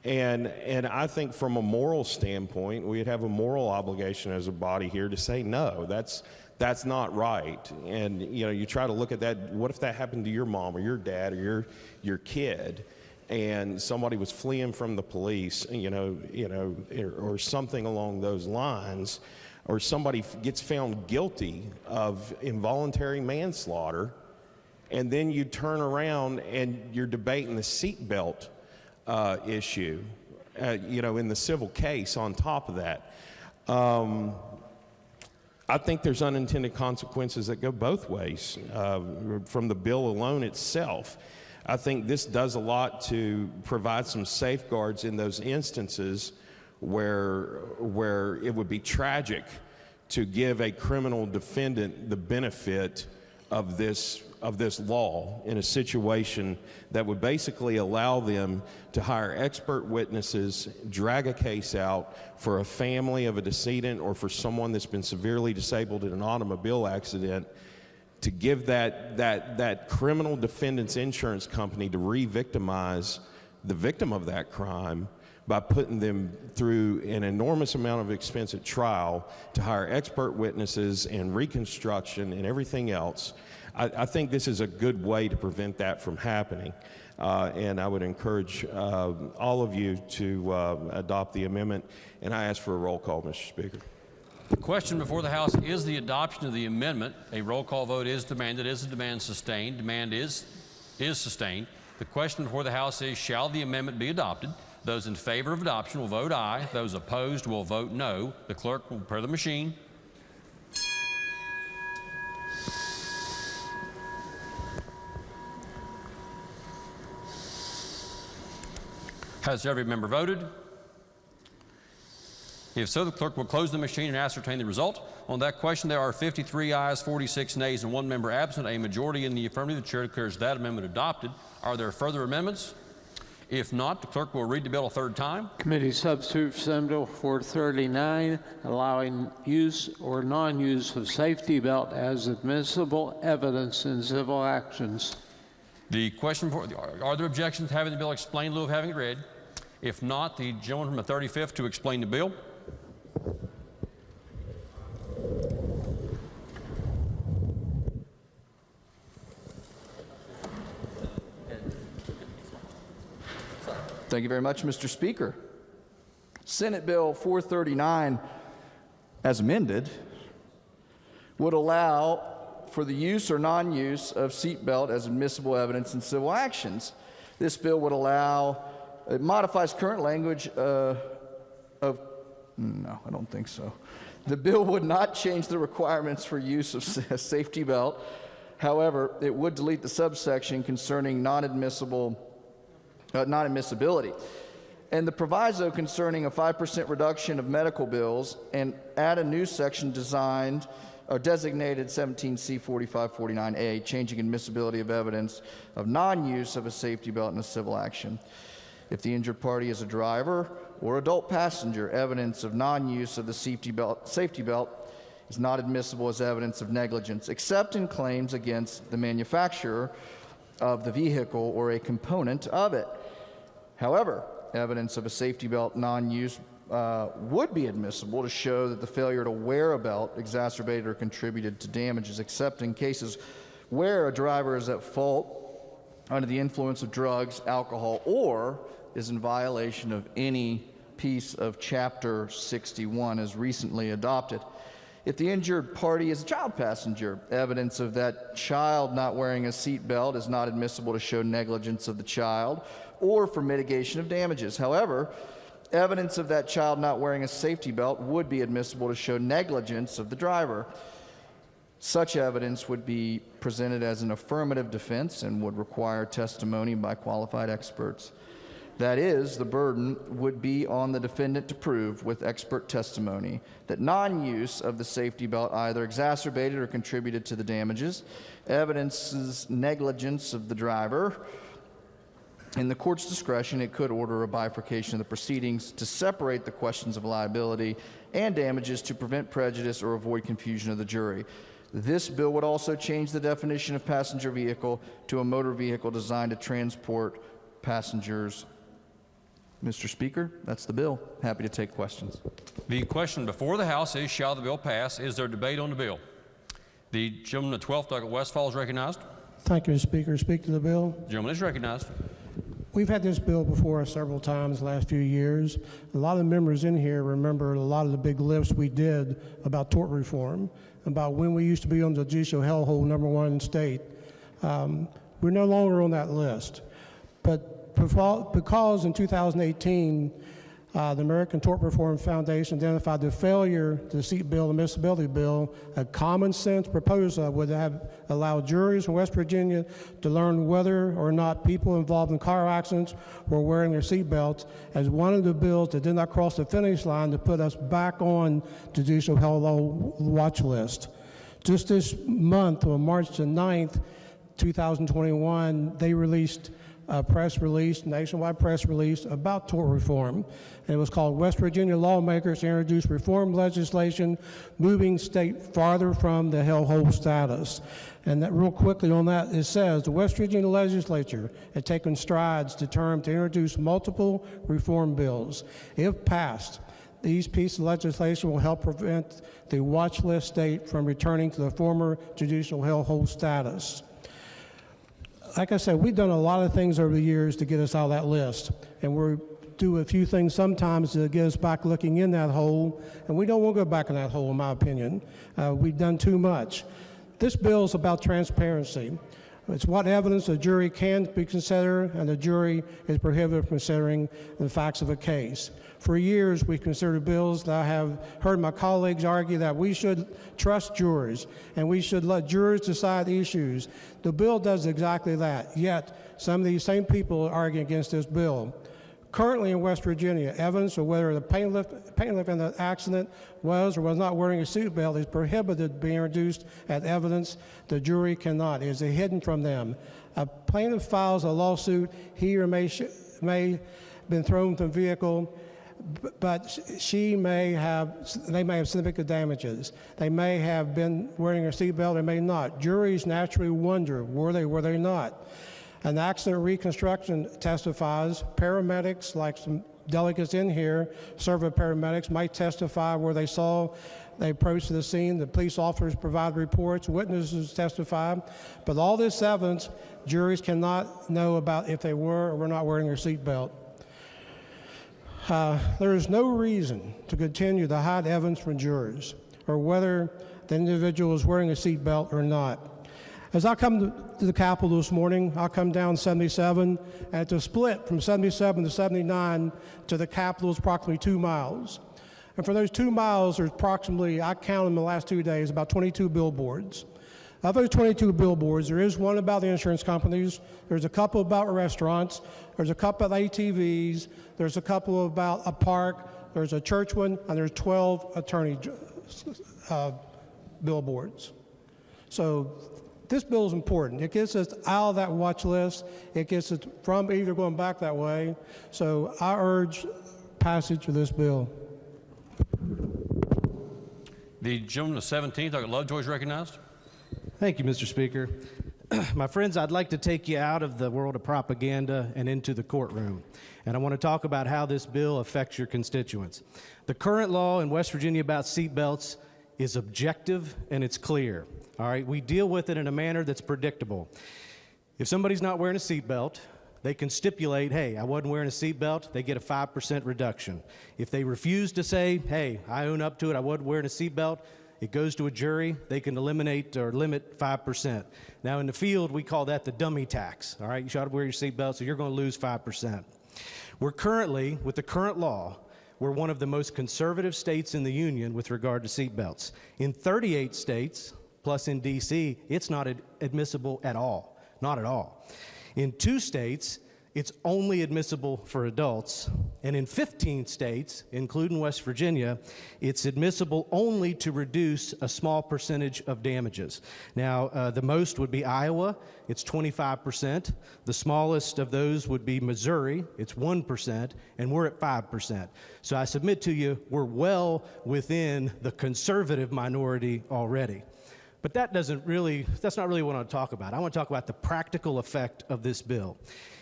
And I think from a moral standpoint, we'd have a moral obligation as a body here to say, no, that's not right. And, you know, you try to look at that, what if that happened to your mom or your dad or your kid? and somebody was fleeing from the police, or something along those lines, or somebody gets found guilty of involuntary manslaughter, and then you turn around and you're debating the seatbelt issue, in the civil case on top of that. I think there's unintended consequences that go both ways from the bill alone itself. I think this does a lot to provide some safeguards in those instances where it would be tragic to give a criminal defendant the benefit of this law in a situation that would basically allow them to hire expert witnesses, drag a case out for a family of a decedent or for someone that's been severely disabled in an automobile accident, to give that criminal defendant's insurance company to re-victimize the victim of that crime by putting them through an enormous amount of expense at trial to hire expert witnesses and reconstruction and everything else. I think this is a good way to prevent that from happening. And I would encourage all of you to adopt the amendment. And I ask for a roll call, Mr. Speaker. The question before the House is the adoption of the amendment. A roll call vote is demanded. Is the demand sustained? Demand is sustained. The question before the House is, shall the amendment be adopted? Those in favor of adoption will vote aye. Those opposed will vote no. The clerk will prepare the machine. Has every member voted? If so, the clerk will close the machine and ascertain the result. On that question, there are 53 ayes, 46 nays, and 1 member absent. A majority in the affirmative. The chair declares that amendment adopted. Are there further amendments? If not, the clerk will read the bill a third time. Committee substitute for Senate Bill 439, allowing use or non-use of safety belt as admissible evidence in civil actions. The question for, are there objections to having the bill explained in lieu of having it read? If not, the gentleman from the 35th to explain the bill. Thank you very much, Mr. Speaker. Senate Bill 439, as amended, would allow for the use or non-use of seatbelt as admissible evidence in civil actions. This bill would allow, it modifies current language no, I don't think so. The bill would not change the requirements for use of a safety belt. However, it would delete the subsection concerning non-admissibility, and the proviso concerning a 5% reduction of medical bills, and add a new section designed or designated 17C 4549A, changing admissibility of evidence of non-use of a safety belt in a civil action. If the injured party is a driver or adult passenger, evidence of non-use of the safety belt is not admissible as evidence of negligence, except in claims against the manufacturer of the vehicle or a component of it. However, evidence of a safety belt non-use would be admissible to show that the failure to wear a belt exacerbated or contributed to damages, except in cases where a driver is at fault under the influence of drugs, alcohol, or is in violation of any piece of Chapter 61 as recently adopted. If the injured party is a child passenger, evidence of that child not wearing a seat belt is not admissible to show negligence of the child or for mitigation of damages. However, evidence of that child not wearing a safety belt would be admissible to show negligence of the driver. Such evidence would be presented as an affirmative defense and would require testimony by qualified experts. That is, the burden would be on the defendant to prove with expert testimony that non-use of the safety belt either exacerbated or contributed to the damages, evidences negligence of the driver. In the court's discretion, it could order a bifurcation of the proceedings to separate the questions of liability and damages to prevent prejudice or avoid confusion of the jury. This bill would also change the definition of passenger vehicle to a motor vehicle designed to transport passengers. Mr. Speaker, that's the bill. Happy to take questions. The question before the House is, shall the bill pass? Is there debate on the bill? The gentleman at 12th, Douglas Westfall, is recognized. Thank you, Mr. Speaker. Speak to the bill. The gentleman is recognized. We've had this bill before us several times the last few years. A lot of the members in here remember a lot of the big lifts we did about tort reform, about when we used to be on the judicial hellhole #1 state. We're no longer on that list. But because in 2018, the American Tort Reform Foundation identified the failure to the seat bill and admissibility bill, a common sense proposal would have allowed juries in West Virginia to learn whether or not people involved in car accidents were wearing their seat belts as one of the bills that did not cross the finish line to put us back on the judicial hell watch list. Just this month, on March the 9th, 2021, they released a press release, nationwide press release about tort reform. And it was called West Virginia Lawmakers Introduce Reform Legislation Moving State Farther from the Hellhole Status. And that real quickly on that, it says the West Virginia legislature had taken strides to introduce multiple reform bills. If passed, these pieces of legislation will help prevent the watch list state from returning to the former judicial hellhole status. Like I said, we've done a lot of things over the years to get us out of that list, and we do a few things sometimes to get us back looking in that hole, and we don't want to go back in that hole, in my opinion. We've done too much. This bill is about transparency. It's what evidence a jury can be considered, and the jury is prohibited from considering the facts of a case. For years, we've considered bills that I have heard my colleagues argue that we should trust jurors and we should let jurors decide issues. The bill does exactly that, yet some of these same people are arguing against this bill. Currently in West Virginia, evidence of whether the plaintiff in the accident was or was not wearing a seatbelt is prohibited to be introduced as evidence. The jury cannot. It is hidden from them. A plaintiff files a lawsuit, he or may have been thrown from a vehicle, but they may have significant damages. They may have been wearing a seatbelt, they may not. Juries naturally wonder, were they not? An accident reconstruction testifies. Paramedics, like some delegates in here, serve paramedics, might testify where they approached the scene. The police officers provide reports, witnesses testify. But all this evidence, juries cannot know about if they were or were not wearing their seatbelt. There is no reason to continue to hide evidence from jurors or whether the individual is wearing a seatbelt or not. As I come to the Capitol this morning, I'll come down 77, and to split from 77 to 79 to the Capitol is approximately 2 miles. And for those 2 miles, there's approximately, I counted them the last 2 days, about 22 billboards. Of those 22 billboards, there is one about the insurance companies, there's a couple about restaurants, there's a couple about ATVs, there's a couple about a park, there's a church one, and there's 12 attorney billboards. So this bill is important. It gets us out of that watch list. It gets us from either going back that way. So I urge passage of this bill. The gentleman of 17th, Dr. Lovejoy, is recognized. Thank you, Mr. Speaker. My friends, I'd like to take you out of the world of propaganda and into the courtroom. And I want to talk about how this bill affects your constituents. The current law in West Virginia about seatbelts is objective and it's clear. All right, we deal with it in a manner that's predictable. If somebody's not wearing a seatbelt, they can stipulate, hey, I wasn't wearing a seatbelt, they get a 5% reduction. If they refuse to say, hey, I own up to it, I wasn't wearing a seatbelt, it goes to a jury, they can eliminate or limit 5%. Now in the field, we call that the dummy tax. All right, you ought to wear your seatbelt, so you're going to lose 5%. We're currently, with the current law, we're one of the most conservative states in the union with regard to seatbelts. In 38 states, plus in D.C., it's not admissible at all, not at all. In 2 states, it's only admissible for adults, and in 15 states, including West Virginia, it's admissible only to reduce a small percentage of damages. Now, the most would be Iowa, it's 25%. The smallest of those would be Missouri, it's 1%, and we're at 5%. So I submit to you, we're well within the conservative minority already. But that's not really what I want to talk about. I want to talk about the practical effect of this bill.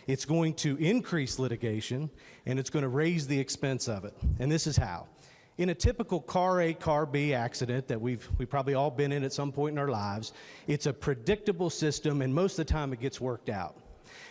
It's going to increase litigation, and it's going to raise the expense of it. And this is how. In a typical car A, car B accident that we've probably all been in at some point in our lives, it's a predictable system, and most of the time it gets worked out.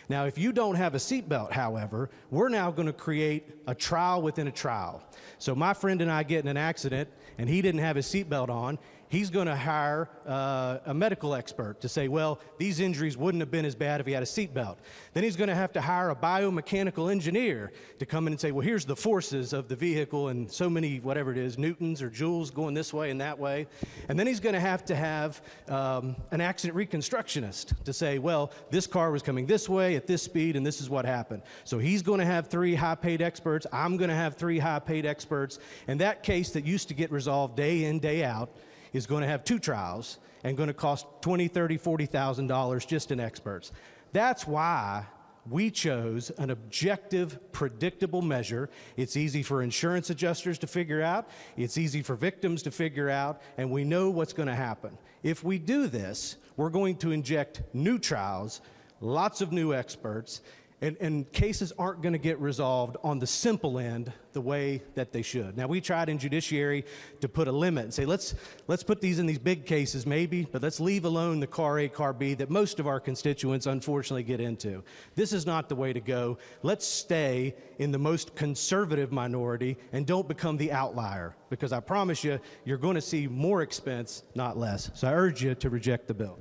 Now, if you don't have a seatbelt, however, we're now going to create a trial within a trial. So my friend and I get in an accident, and he didn't have his seatbelt on. He's going to hire a medical expert to say, well, these injuries wouldn't have been as bad if he had a seatbelt. Then he's going to have to hire a biomechanical engineer to come in and say, well, here's the forces of the vehicle and so many, whatever it is, newtons or joules going this way and that way. And then he's going to have an accident reconstructionist to say, well, this car was coming this way at this speed and this is what happened. So he's going to have 3 high-paid experts. I'm going to have 3 high-paid experts. And that case that used to get resolved day in, day out is going to have 2 trials and going to cost $20,000, $30,000, $40,000 just in experts. That's why we chose an objective, predictable measure. It's easy for insurance adjusters to figure out. It's easy for victims to figure out, and we know what's going to happen. If we do this, we're going to inject new trials, lots of new experts, and cases aren't going to get resolved on the simple end the way that they should. Now, we tried in judiciary to put a limit and say, let's put these in these big cases maybe, but let's leave alone the Car A, Car B that most of our constituents unfortunately get into. This is not the way to go. Let's stay in the most conservative minority and don't become the outlier, because I promise you, you're going to see more expense, not less. So I urge you to reject the bill.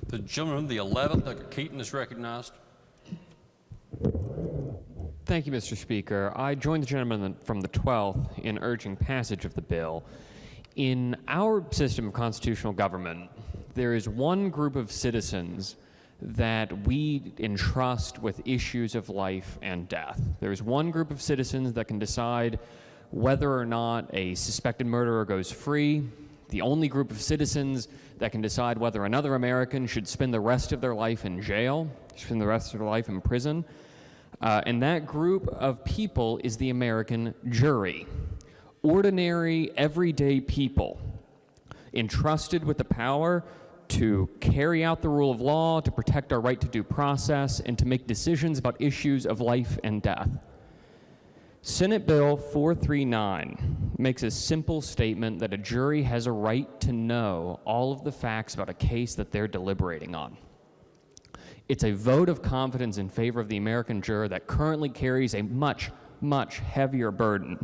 The gentleman from the 11th, Dr. Keaton, is recognized. Thank you, Mr. Speaker. I join the gentleman from the 12th in urging passage of the bill. In our system of constitutional government, there is one group of citizens that we entrust with issues of life and death. There is one group of citizens that can decide whether or not a suspected murderer goes free, the only group of citizens that can decide whether another American should spend the rest of their life in jail, spend the rest of their life in prison. And that group of people is the American jury. Ordinary, everyday people entrusted with the power to carry out the rule of law, to protect our right to due process, and to make decisions about issues of life and death. Senate Bill 439 makes a simple statement that a jury has a right to know all of the facts about a case that they're deliberating on. It's a vote of confidence in favor of the American juror that currently carries a much, much heavier burden.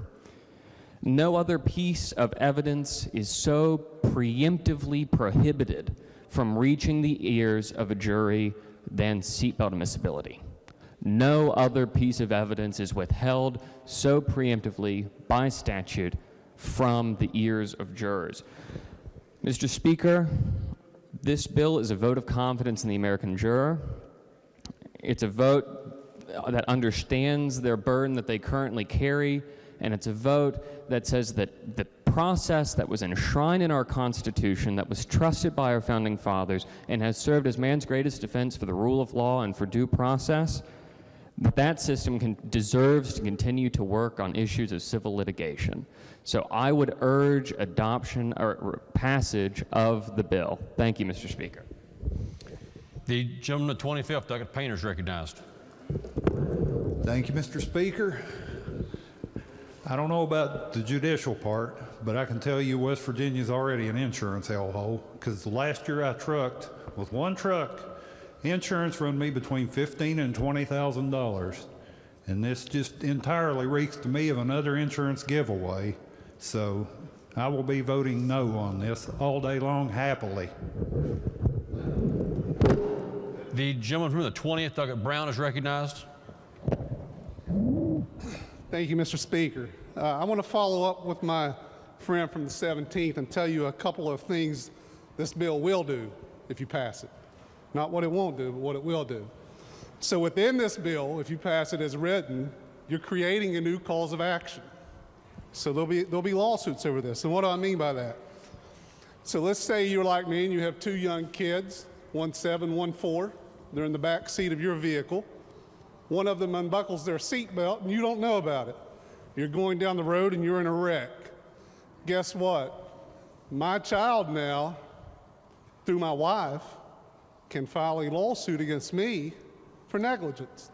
No other piece of evidence is so preemptively prohibited from reaching the ears of a jury than seatbelt admissibility. No other piece of evidence is withheld so preemptively by statute from the ears of jurors. Mr. Speaker, this bill is a vote of confidence in the American juror. It's a vote that understands their burden that they currently carry, and it's a vote that says that the process that was enshrined in our Constitution, that was trusted by our founding fathers, and has served as man's greatest defense for the rule of law and for due process, that system deserves to continue to work on issues of civil litigation. So I would urge adoption or passage of the bill. Thank you, Mr. Speaker. The gentleman, the 25th, Douglas Painter, is recognized. Thank you, Mr. Speaker. I don't know about the judicial part, but I can tell you West Virginia's already an insurance hellhole, because the last year I trucked with one truck, insurance run me between $15,000 and $20,000, and this just entirely reeks to me of another insurance giveaway. So I will be voting no on this all day long, happily. The gentleman from the 20th, Douglas Brown, is recognized. Thank you, Mr. Speaker. I want to follow up with my friend from the 17th and tell you a couple of things this bill will do if you pass it. Not what it won't do, but what it will do. So within this bill, if you pass it as written, you're creating a new cause of action. So there'll be lawsuits over this. And what do I mean by that? So let's say you're like me and you have 2 young kids, 1 7, 1 4. They're in the back seat of your vehicle. One of them unbuckles their seatbelt and you don't know about it. You're going down the road and you're in a wreck. Guess what? My child now, through my wife, can file a lawsuit against me for negligence.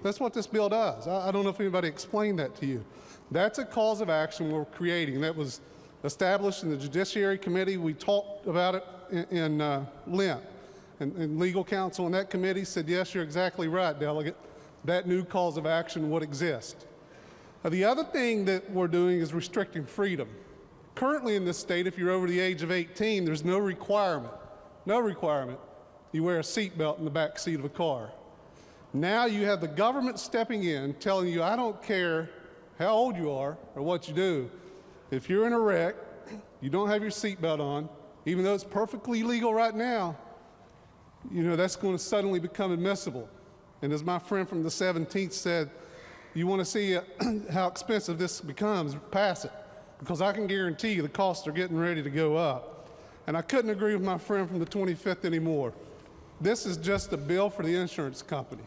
That's what this bill does. I don't know if anybody explained that to you. That's a cause of action we're creating. That was established in the Judiciary Committee. We talked about it in length. and legal counsel in that committee said, yes, you're exactly right, Delegate. That new cause of action would exist. The other thing that we're doing is restricting freedom. Currently in this state, if you're over the age of 18, there's no requirement you wear a seatbelt in the back seat of a car. Now you have the government stepping in, telling you, I don't care how old you are or what you do. If you're in a wreck, you don't have your seatbelt on, even though it's perfectly legal right now, you know, that's going to suddenly become admissible. And as my friend from the 17th said, you want to see how expensive this becomes, pass it. Because I can guarantee you the costs are getting ready to go up. And I couldn't agree with my friend from the 25th anymore. This is just a bill for the insurance company.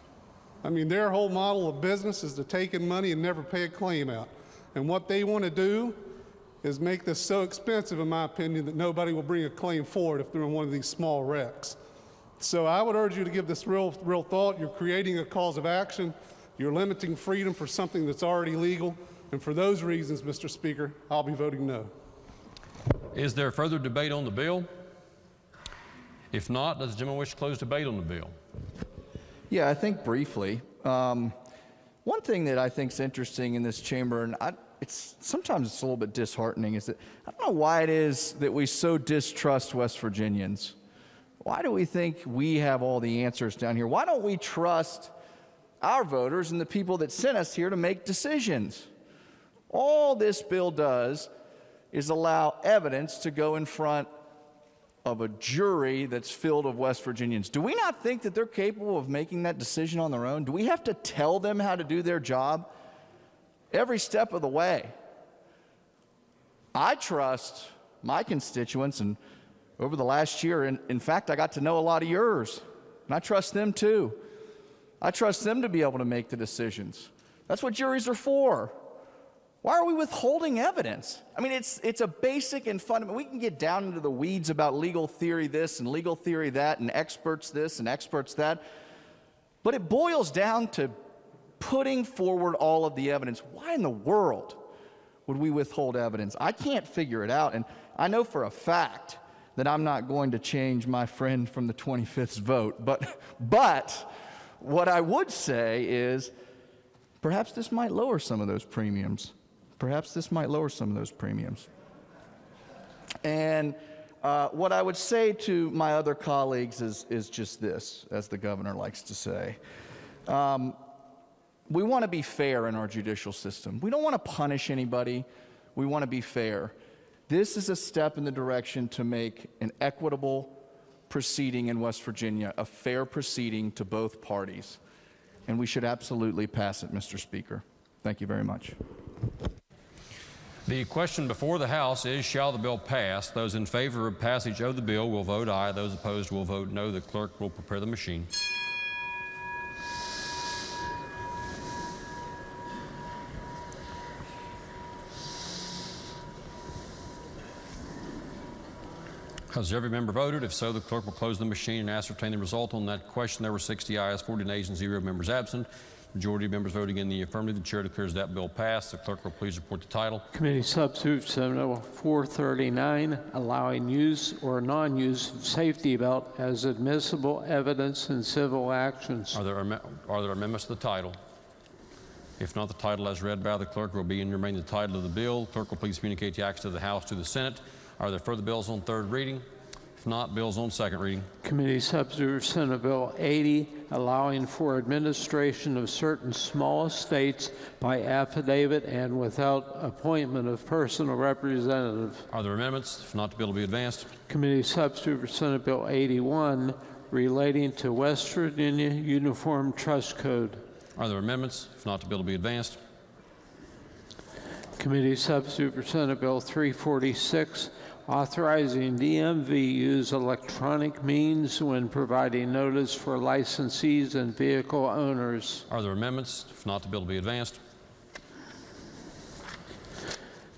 I mean, their whole model of business is to take in money and never pay a claim out. And what they want to do is make this so expensive, in my opinion, that nobody will bring a claim forward if they're in one of these small wrecks. So I would urge you to give this real thought. You're creating a cause of action. You're limiting freedom for something that's already legal. And for those reasons, Mr. Speaker, I'll be voting no. Is there further debate on the bill? If not, does the gentleman wish to close debate on the bill? Yeah, I think briefly. One thing that I think is interesting in this chamber, and sometimes it's a little bit disheartening, is that I don't know why it is that we so distrust West Virginians. Why do we think we have all the answers down here? Why don't we trust our voters and the people that sent us here to make decisions? All this bill does is allow evidence to go in front of a jury that's filled of West Virginians. Do we not think that they're capable of making that decision on their own? Do we have to tell them how to do their job every step of the way? I trust my constituents, and over the last year, in fact, I got to know a lot of yours, and I trust them too. I trust them to be able to make the decisions. That's what juries are for. Why are we withholding evidence? I mean, it's a basic and fundamental. We can get down into the weeds about legal theory this and legal theory that and experts this and experts that, but it boils down to putting forward all of the evidence. Why in the world would we withhold evidence? I can't figure it out, and I know for a fact that I'm not going to change my friend from the 25th's vote, but what I would say is perhaps this might lower some of those premiums. Perhaps this might lower some of those premiums. And what I would say to my other colleagues is just this, as the governor likes to say. We want to be fair in our judicial system. We don't want to punish anybody. We want to be fair. This is a step in the direction to make an equitable proceeding in West Virginia, a fair proceeding to both parties. And we should absolutely pass it, Mr. Speaker. Thank you very much. The question before the House is, shall the bill pass? Those in favor of passage of the bill will vote aye. Those opposed will vote no. The clerk will prepare the machine. Has every member voted? If so, the clerk will close the machine and ascertain the result on that question. There were 60 ayes, 40 nays, and 0 members absent. Majority of members voting in the affirmative. The chair declares that bill passed. The clerk will please report the title. Committee Substitute Senate Bill 439, allowing use or non-use of safety belt as admissible evidence in civil actions. Are there amendments to the title? If not, the title as read by the clerk will be and remain the title of the bill. The clerk will please communicate the action of the House to the Senate. Are there further bills on third reading? If not, bills on second reading. Committee Substitute Senate Bill 80, allowing for administration of certain small estates by affidavit and without appointment of personal representative. Are there amendments? If not, the bill will be advanced. Committee Substitute for Senate Bill 81, relating to West Virginia Uniform Trust Code. Are there amendments? If not, the bill will be advanced. Committee Substitute for Senate Bill 346, authorizing DMV use electronic means when providing notice for licensees and vehicle owners. Are there amendments? If not, the bill will be advanced.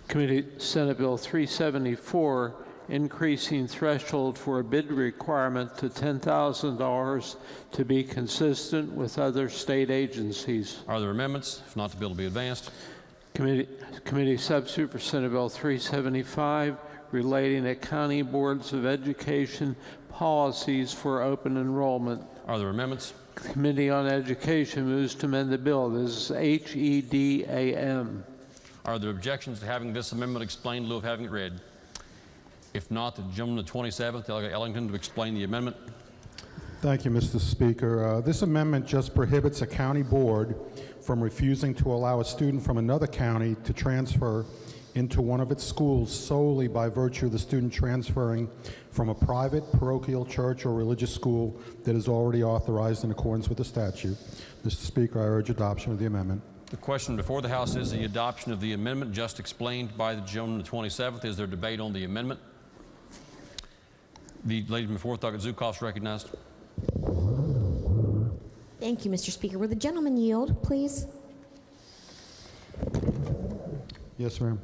Committee Senate Bill 374, increasing threshold for a bid requirement to $10,000 to be consistent with other state agencies. Are there amendments? If not, the bill will be advanced. Committee Substitute for Senate Bill 375, relating to county boards of education policies for open enrollment. Are there amendments? Committee on Education moves to amend the bill. This is HEDAM. Are there objections to having this amendment explained in lieu of having it read? If not, the gentleman the 27th, Delegate Ellington, to explain the amendment. Thank you, Mr. Speaker. This amendment just prohibits a county board from refusing to allow a student from another county to transfer into one of its schools solely by virtue of the student transferring from a private, parochial, church, or religious school that is already authorized in accordance with the statute. Mr. Speaker, I urge adoption of the amendment. The question before the House is the adoption of the amendment just explained by the gentleman the 27th. Is there debate on the amendment? The lady from the 4th, Docket Zukoff, is recognized. Thank you, Mr. Speaker. Will the gentleman yield, please? Yes, ma'am.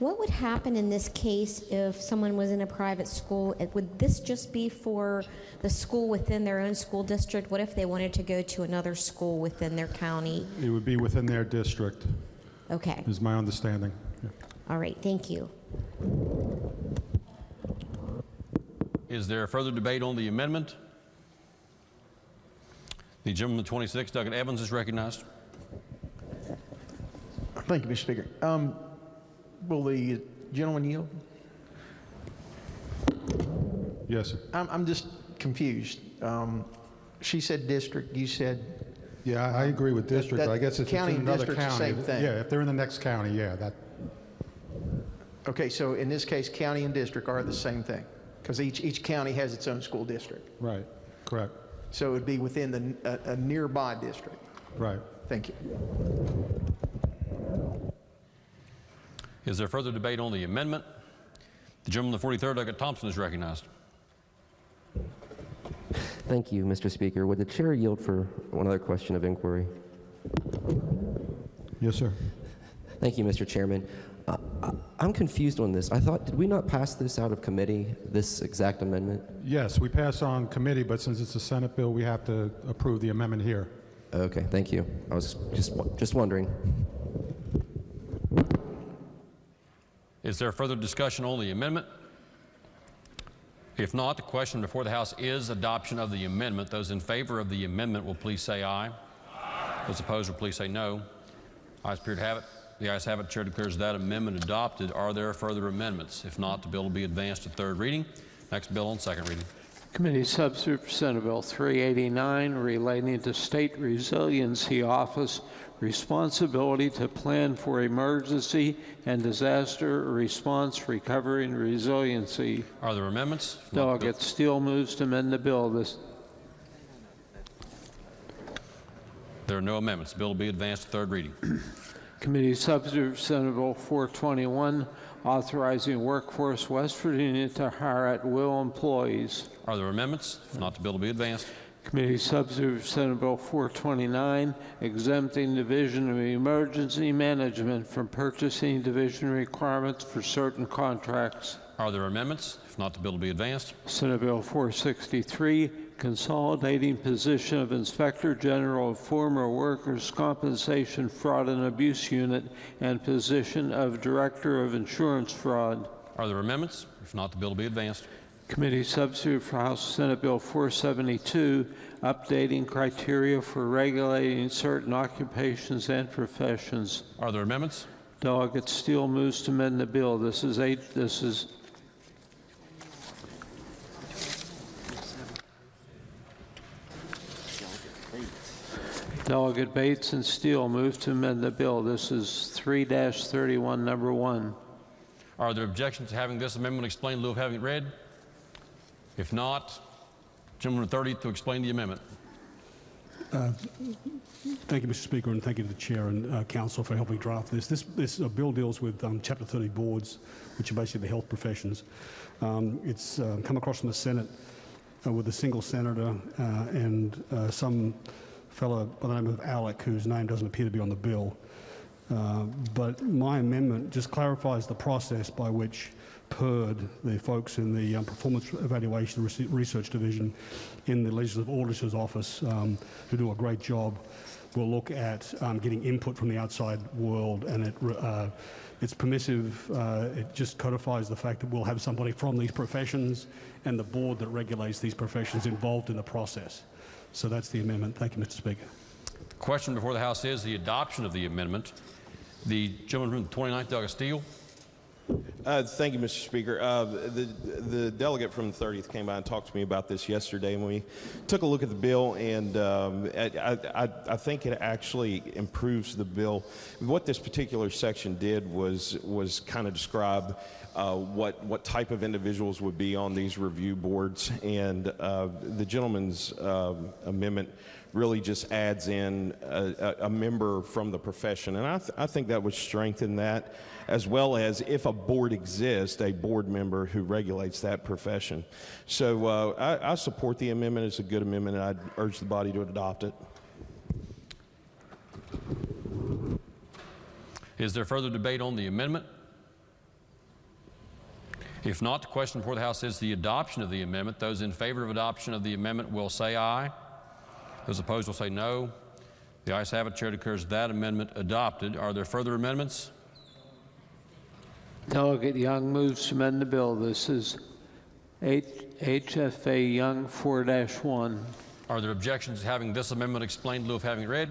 What would happen in this case if someone was in a private school? Would this just be for the school within their own school district? What if they wanted to go to another school within their county? It would be within their district. Okay. Is my understanding. Yeah. All right. Thank you. Is there further debate on the amendment? The gentleman the 26th, Docket Evans, is recognized. Thank you, Mr. Speaker. Will the gentleman yield? Yes, sir. I'm just confused. She said district, you said... Yeah, I agree with district, but I guess if county it's in and another district's county. the same thing. Yeah, if they're in the next county, yeah. That. Okay, so in this case, county and district are the same thing, because each county has its own school district. Right, correct. So it would be within a nearby district. Right. Thank you. Is there further debate on the amendment? The gentleman the 43rd, Docket Thompson, is recognized. Thank you, Mr. Speaker. Would the chair yield for one other question of inquiry? Yes, sir. Thank you, Mr. Chairman. I'm confused on this. I thought, did we not pass this out of committee, this exact amendment? Yes, we pass on committee, but since it's a Senate bill, we have to approve the amendment here. Okay, thank you. I was just wondering. Is there further discussion on the amendment? If not, the question before the House is adoption of the amendment. Those in favor of the amendment will please say aye. Those opposed will please say no. Ayes appear to have it. The ayes have it. Chair declares that amendment adopted. Are there further amendments? If not, the bill will be advanced to third reading. Next bill on second reading. Committee Substitute for Senate Bill 389 relating to State Resiliency Office responsibility to plan for emergency and disaster response, recovery, and resiliency. Are there amendments? Delegate Steele moves to amend the bill. There are no amendments. The bill will be advanced to third reading. Committee Substitute for Senate Bill 421 authorizing Workforce West Virginia to hire at-will employees. Are there amendments? If not, the bill will be advanced. Committee Substitute for Senate Bill 429 exempting Division of Emergency Management from purchasing division requirements for certain contracts. Are there amendments? If not, the bill will be advanced. Senate Bill 463 consolidating position of Inspector General of Former Workers' Compensation Fraud and Abuse Unit and position of Director of Insurance Fraud. Are there amendments? If not, the bill will be advanced. Committee Substitute for House Senate Bill 472 updating criteria for regulating certain occupations and professions. Are there amendments? Delegate Steele moves to amend the bill. Delegate Bates and Steele move to amend the bill. This is 3-31, number 1. Are there objections to having this amendment explained in lieu of having it read? If not, gentleman 30th to explain the amendment. Thank you, Mr. Speaker, and thank you to the Chair and Council for helping draft this. This bill deals with Chapter 30 boards, which are basically the health professions. It's come across from the Senate with a single senator and some fellow by the name of Alec, whose name doesn't appear to be on the bill. But my amendment just clarifies the process by which PERD, the folks in the Performance Evaluation Research Division in the Legislative Auditor's Office, who do a great job, we'll look at getting input from the outside world, and it's permissive. It just codifies the fact that we'll have somebody from these professions and the board that regulates these professions involved in the process. So that's the amendment. Thank you, Mr. Speaker. The question before the House is the adoption of the amendment. The gentleman from the 29th, Douglas Steele. Thank you, Mr. Speaker. The delegate from the 30th came by and talked to me about this yesterday, and we took a look at the bill, and I think it actually improves the bill. What this particular section did was kind of describe what type of individuals would be on these review boards, and the gentleman's amendment really just adds in a member from the profession, and I think that would strengthen that, as well as if a board exists, a board member who regulates that profession. So I support the amendment. It's a good amendment, and I'd urge the body to adopt it. Is there further debate on the amendment? If not, the question before the House is the adoption of the amendment. Those in favor of adoption of the amendment will say aye. Those opposed will say no. The ayes have it. Chair declares that amendment adopted. Are there further amendments? Delegate Young moves to amend the bill. This is HFA Young 4-1. Are there objections to having this amendment explained in lieu of having it read?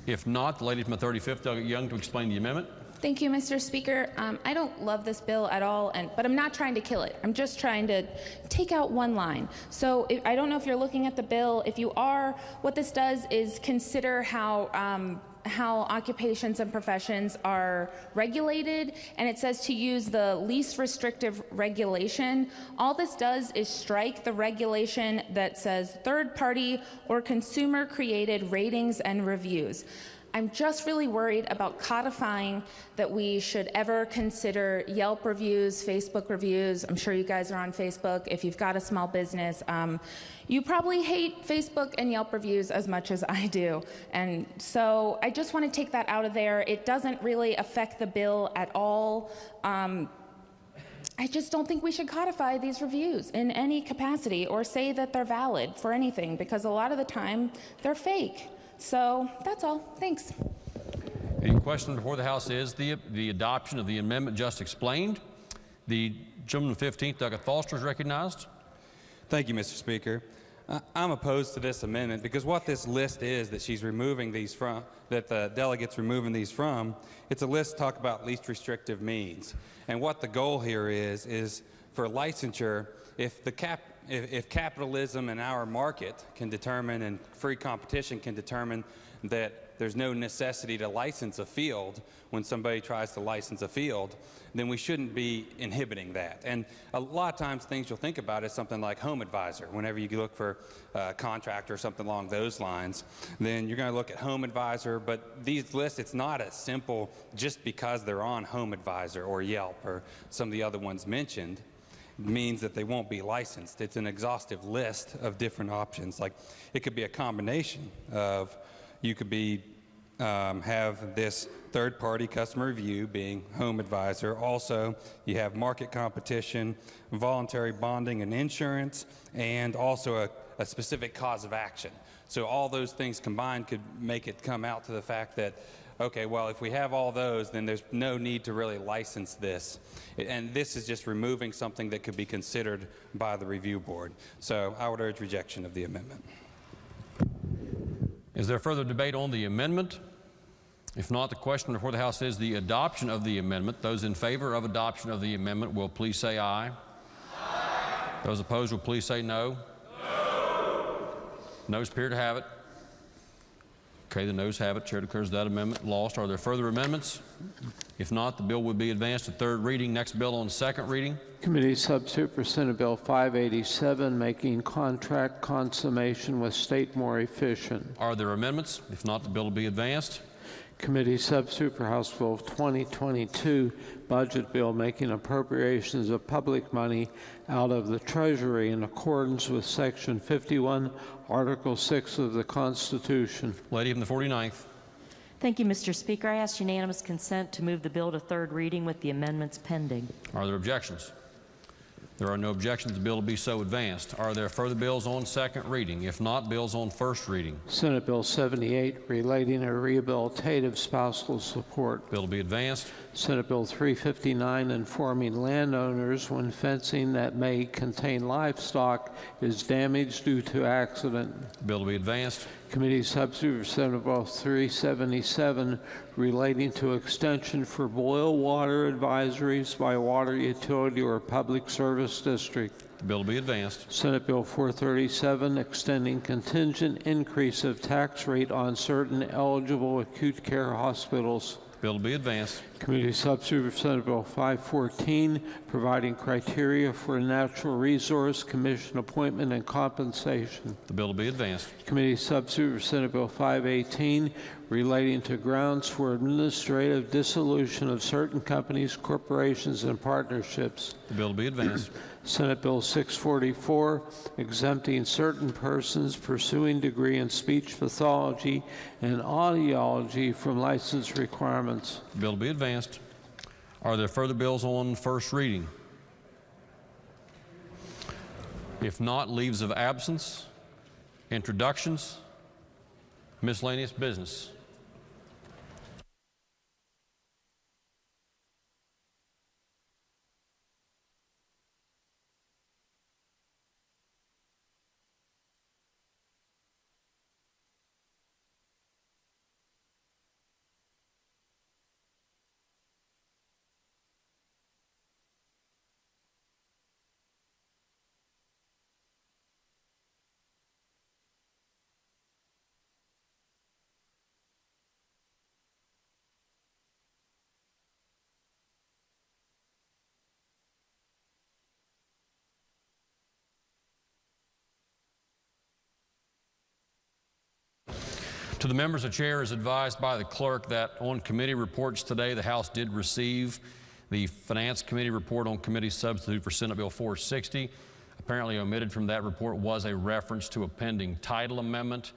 If not, the lady from the 35th, Delegate Young, to explain the amendment. Thank you, Mr. Speaker. I don't love this bill at all, but I'm not trying to kill it. I'm just trying to take out one line. So I don't know if you're looking at the bill. If you are, what this does is consider how occupations and professions are regulated, and it says to use the least restrictive regulation. All this does is strike the regulation that says third-party or consumer-created ratings and reviews. I'm just really worried about codifying that we should ever consider Yelp reviews, Facebook reviews. I'm sure you guys are on Facebook. If you've got a small business, you probably hate Facebook and Yelp reviews as much as I do. And so I just want to take that out of there. It doesn't really affect the bill at all. I just don't think we should codify these reviews in any capacity or say that they're valid for anything, because a lot of the time they're fake. So that's all. Thanks. The question before the House is the adoption of the amendment just explained. The gentleman from the 15th, Douglas Foster, is recognized. Thank you, Mr. Speaker. I'm opposed to this amendment because what this list is that she's removing these from, that the delegate's removing these from, it's a list to talk about least restrictive means. And what the goal here is for licensure, if capitalism and our market can determine, and free competition can determine, that there's no necessity to license a field when somebody tries to license a field, then we shouldn't be inhibiting that. And a lot of times things you'll think about is something like Home Advisor. Whenever you look for a contract or something along those lines, then you're going to look at Home Advisor. But these lists, it's not as simple just because they're on Home Advisor or Yelp or some of the other ones mentioned means that they won't be licensed. It's an exhaustive list of different options. Like, it could be a combination of, you could be have this third-party customer review being Home Advisor. Also, you have market competition, voluntary bonding and insurance, and also a specific cause of action. So all those things combined could make it come out to the fact that, okay, well, if we have all those, then there's no need to really license this. And this is just removing something that could be considered by the review board. So I would urge rejection of the amendment. Is there further debate on the amendment? If not, the question before the House is the adoption of the amendment. Those in favor of adoption of the amendment will please say aye. Aye. Those opposed will please say no. No. Noes appear to have it. Okay, the noes have it. Chair declares that amendment lost. Are there further amendments? If not, the bill would be advanced to third reading. Next bill on second reading. Committee substitute for Senate Bill 587, making contract consummation with state more efficient. Are there amendments? If not, the bill will be advanced. Committee substitute for House Bill 2022, budget bill making appropriations of public money out of the Treasury in accordance with Section 51, Article 6 of the Constitution. Lady from the 49th. Thank you, Mr. Speaker. I ask unanimous consent to move the bill to third reading with the amendments pending. Are there objections? There are no objections. The bill will be so advanced. Are there further bills on second reading? If not, bills on first reading. Senate Bill 78, relating to rehabilitative spousal support. Bill to be advanced. Senate Bill 359, informing landowners when fencing that may contain livestock is damaged due to accident. Bill to be advanced. Committee substitute for Senate Bill 377, relating to extension for boil water advisories by water utility or public service district. The bill to be advanced. Senate Bill 437, extending contingent increase of tax rate on certain eligible acute care hospitals. Bill to be advanced. Committee substitute for Senate Bill 514, providing criteria for Natural Resource Commission appointment and compensation. The bill to be advanced. Committee substitute for Senate Bill 518, relating to grounds for administrative dissolution of certain companies, corporations, and partnerships. The bill to be advanced. Senate Bill 644, exempting certain persons pursuing degree in speech pathology and audiology from license requirements. The bill to be advanced. Are there further bills on first reading? If not, leaves of absence, introductions, miscellaneous business. To the members, the chair is advised by the clerk that on committee reports today, the House did receive the Finance Committee report on committee substitute for Senate Bill 460. Apparently omitted from that report was a reference to a pending title amendment.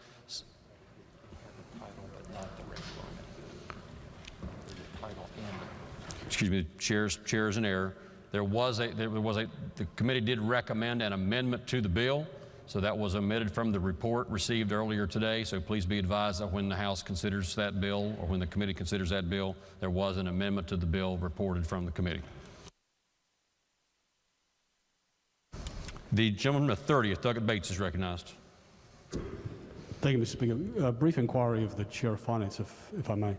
Excuse me, chair is in error. The committee did recommend an amendment to the bill. So that was omitted from the report received earlier today. So please be advised that when the House considers that bill, or when the committee considers that bill, there was an amendment to the bill reported from the committee. The gentleman from the 30th, Douglas Bates, is recognized. Thank you, Mr. Speaker. A brief inquiry of the Chair of Finance, if I may.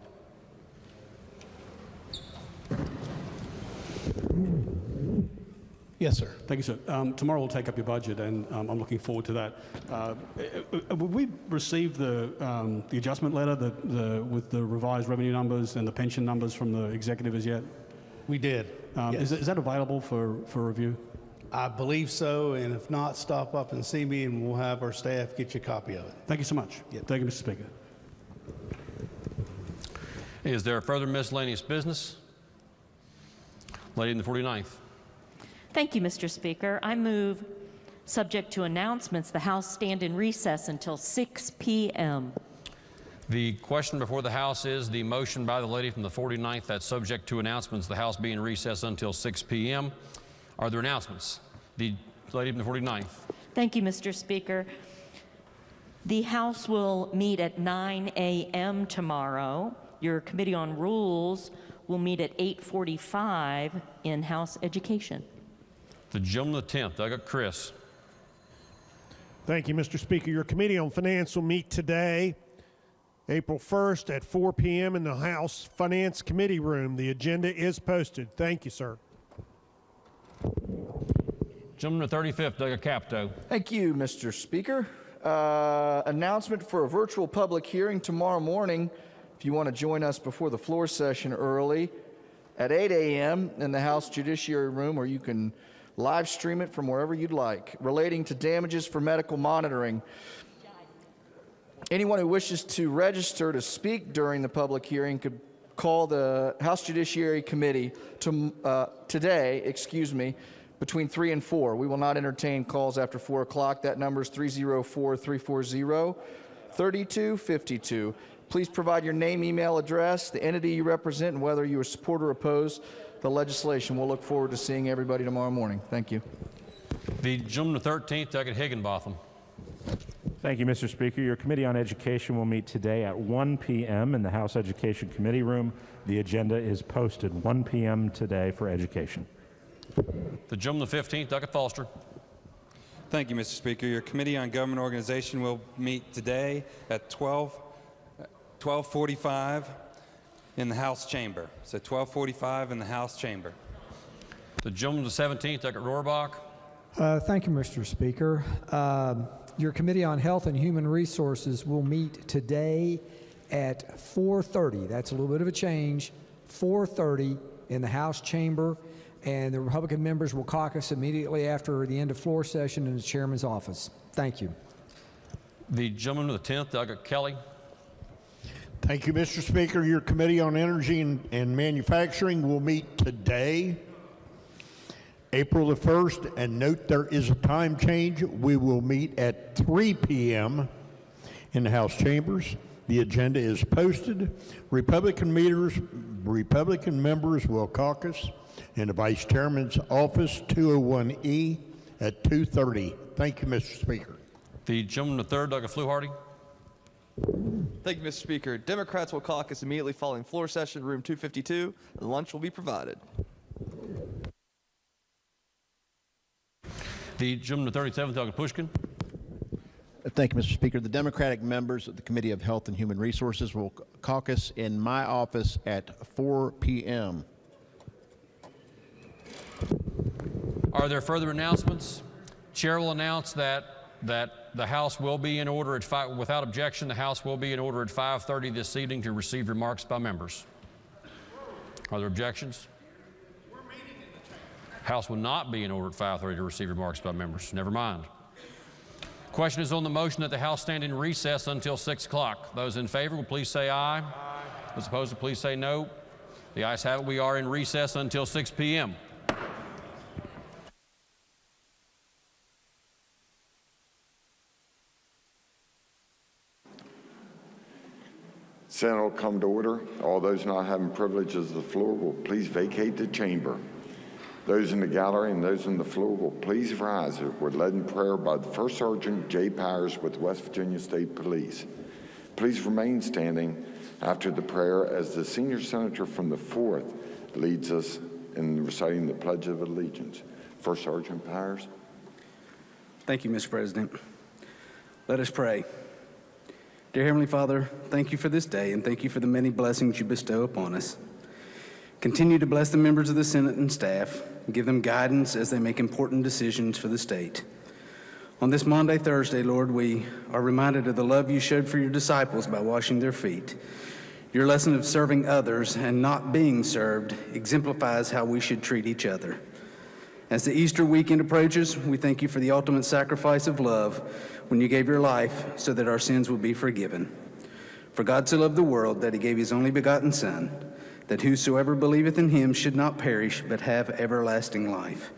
Yes, sir. Thank you, sir. Tomorrow we'll take up your budget, and I'm looking forward to that. Would we receive the adjustment letter with the revised revenue numbers and the pension numbers from the executive as yet? We did. Yes. Is that available for review? I believe so, and if not, stop up and see me, and we'll have our staff get you a copy of it. Thank you so much. Yep. Thank you, Mr. Speaker. Is there further miscellaneous business? Lady in the 49th. Thank you, Mr. Speaker. I move, subject to announcements, the House stand in recess until 6 p.m. The question before the House is the motion by the lady from the 49th that's subject to announcements, the House be in recess until 6 p.m. Are there announcements? The lady from the 49th. Thank you, Mr. Speaker. The House will meet at 9 a.m. tomorrow. Your Committee on Rules will meet at 8:45 in House Education. The gentleman of the 10th, Douglas Chris. Thank you, Mr. Speaker. Your Committee on Finance will meet today, April 1st at 4 p.m. in the House Finance Committee room. The agenda is posted. Thank you, sir. Gentleman of the 35th, Douglas Capito. Thank you, Mr. Speaker. Announcement for a virtual public hearing tomorrow morning. If you want to join us before the floor session early at 8 a.m. in the House Judiciary room, or you can live stream it from wherever you'd like, relating to damages for medical monitoring. Anyone who wishes to register to speak during the public hearing could call the House Judiciary Committee today, between 3 and 4. We will not entertain calls after 4 o'clock. That number is 304-340-3252. Please provide your name, email address, the entity you represent, and whether you support or oppose the legislation. We'll look forward to seeing everybody tomorrow morning. Thank you. The gentleman the 13th, Douglas Higginbotham. Thank you, Mr. Speaker. Your Committee on Education will meet today at 1 p.m. in the House Education Committee room. The agenda is posted 1 p.m. today for education. The gentleman the 15th, Douglas Foster. Thank you, Mr. Speaker. Your Committee on Government Organization will meet today at 12:45 in the House chamber. So 12:45 in the House chamber. The gentleman the 17th, Douglas Rohrbach. Thank you, Mr. Speaker. Your Committee on Health and Human Resources will meet today at 4:30. That's a little bit of a change. 4:30 in the House chamber, and the Republican members will caucus immediately after the end of floor session in the chairman's office. Thank you. The gentleman of the 10th, Douglas Kelly. Thank you, Mr. Speaker. Your Committee on Energy and Manufacturing will meet today, April the 1st, and note there is a time change. We will meet at 3 p.m. in the House chambers. The agenda is posted. Republican members will caucus in the Vice Chairman's office, 201E, at 2:30. Thank you, Mr. Speaker. The gentleman the 3rd, Douglas Fluharty. Thank you, Mr. Speaker. Democrats will caucus immediately following floor session, room 252, and lunch will be provided. The gentleman the 37th, Douglas Pushkin. Thank you, Mr. Speaker. The Democratic members of the Committee of Health and Human Resources will caucus in my office at 4 p.m. Are there further announcements? Chair will announce that the House will be in order at without objection. The House will be in order at 5:30 this evening to receive remarks by members. Are there objections? House will not be in order at 5:30 to receive remarks by members. Never mind. Question is on the motion that the House stand in recess until 6 o'clock. Those in favor will please say aye. Aye. Those opposed will please say no. The ayes have it. We are in recess until 6 p.m. Senate will come to order. All those not having privileges of the floor will please vacate the chamber. Those in the gallery and those on the floor will please rise as we're led in prayer by the First Sergeant J. Powers with West Virginia State Police. Please remain standing after the prayer as the senior senator from the 4th leads us in reciting the Pledge of Allegiance. First Sergeant Powers. Thank you, Mr. President. Let us pray. Dear Heavenly Father, thank you for this day and thank you for the many blessings you bestow upon us. Continue to bless the members of the Senate and staff. Give them guidance as they make important decisions for the state. On this Maundy, Thursday, Lord, we are reminded of the love you showed for your disciples by washing their feet. Your lesson of serving others and not being served exemplifies how we should treat each other. As the Easter weekend approaches, we thank you for the ultimate sacrifice of love when you gave your life so that our sins would be forgiven. For God so loved the world that he gave his only begotten Son, that whosoever believeth in him should not perish but have everlasting life.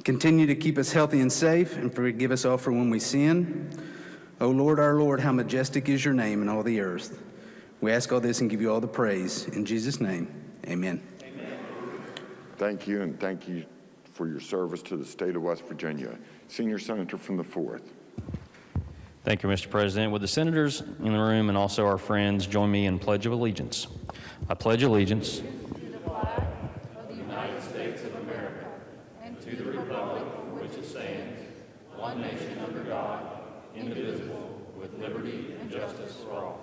Continue to keep us healthy and safe and forgive us all for when we sin. O Lord, our Lord, how majestic is your name in all the earth. We ask all this and give you all the praise. In Jesus' name, amen. Thank you, and thank you for your service to the state of West Virginia. Senior Senator from the 4th. Thank you, Mr. President. Would the senators in the room and also our friends join me in Pledge of Allegiance? I pledge allegiance to the flag of the United States of America and to the republic for which it stands, one nation under God, indivisible, with liberty and justice for all.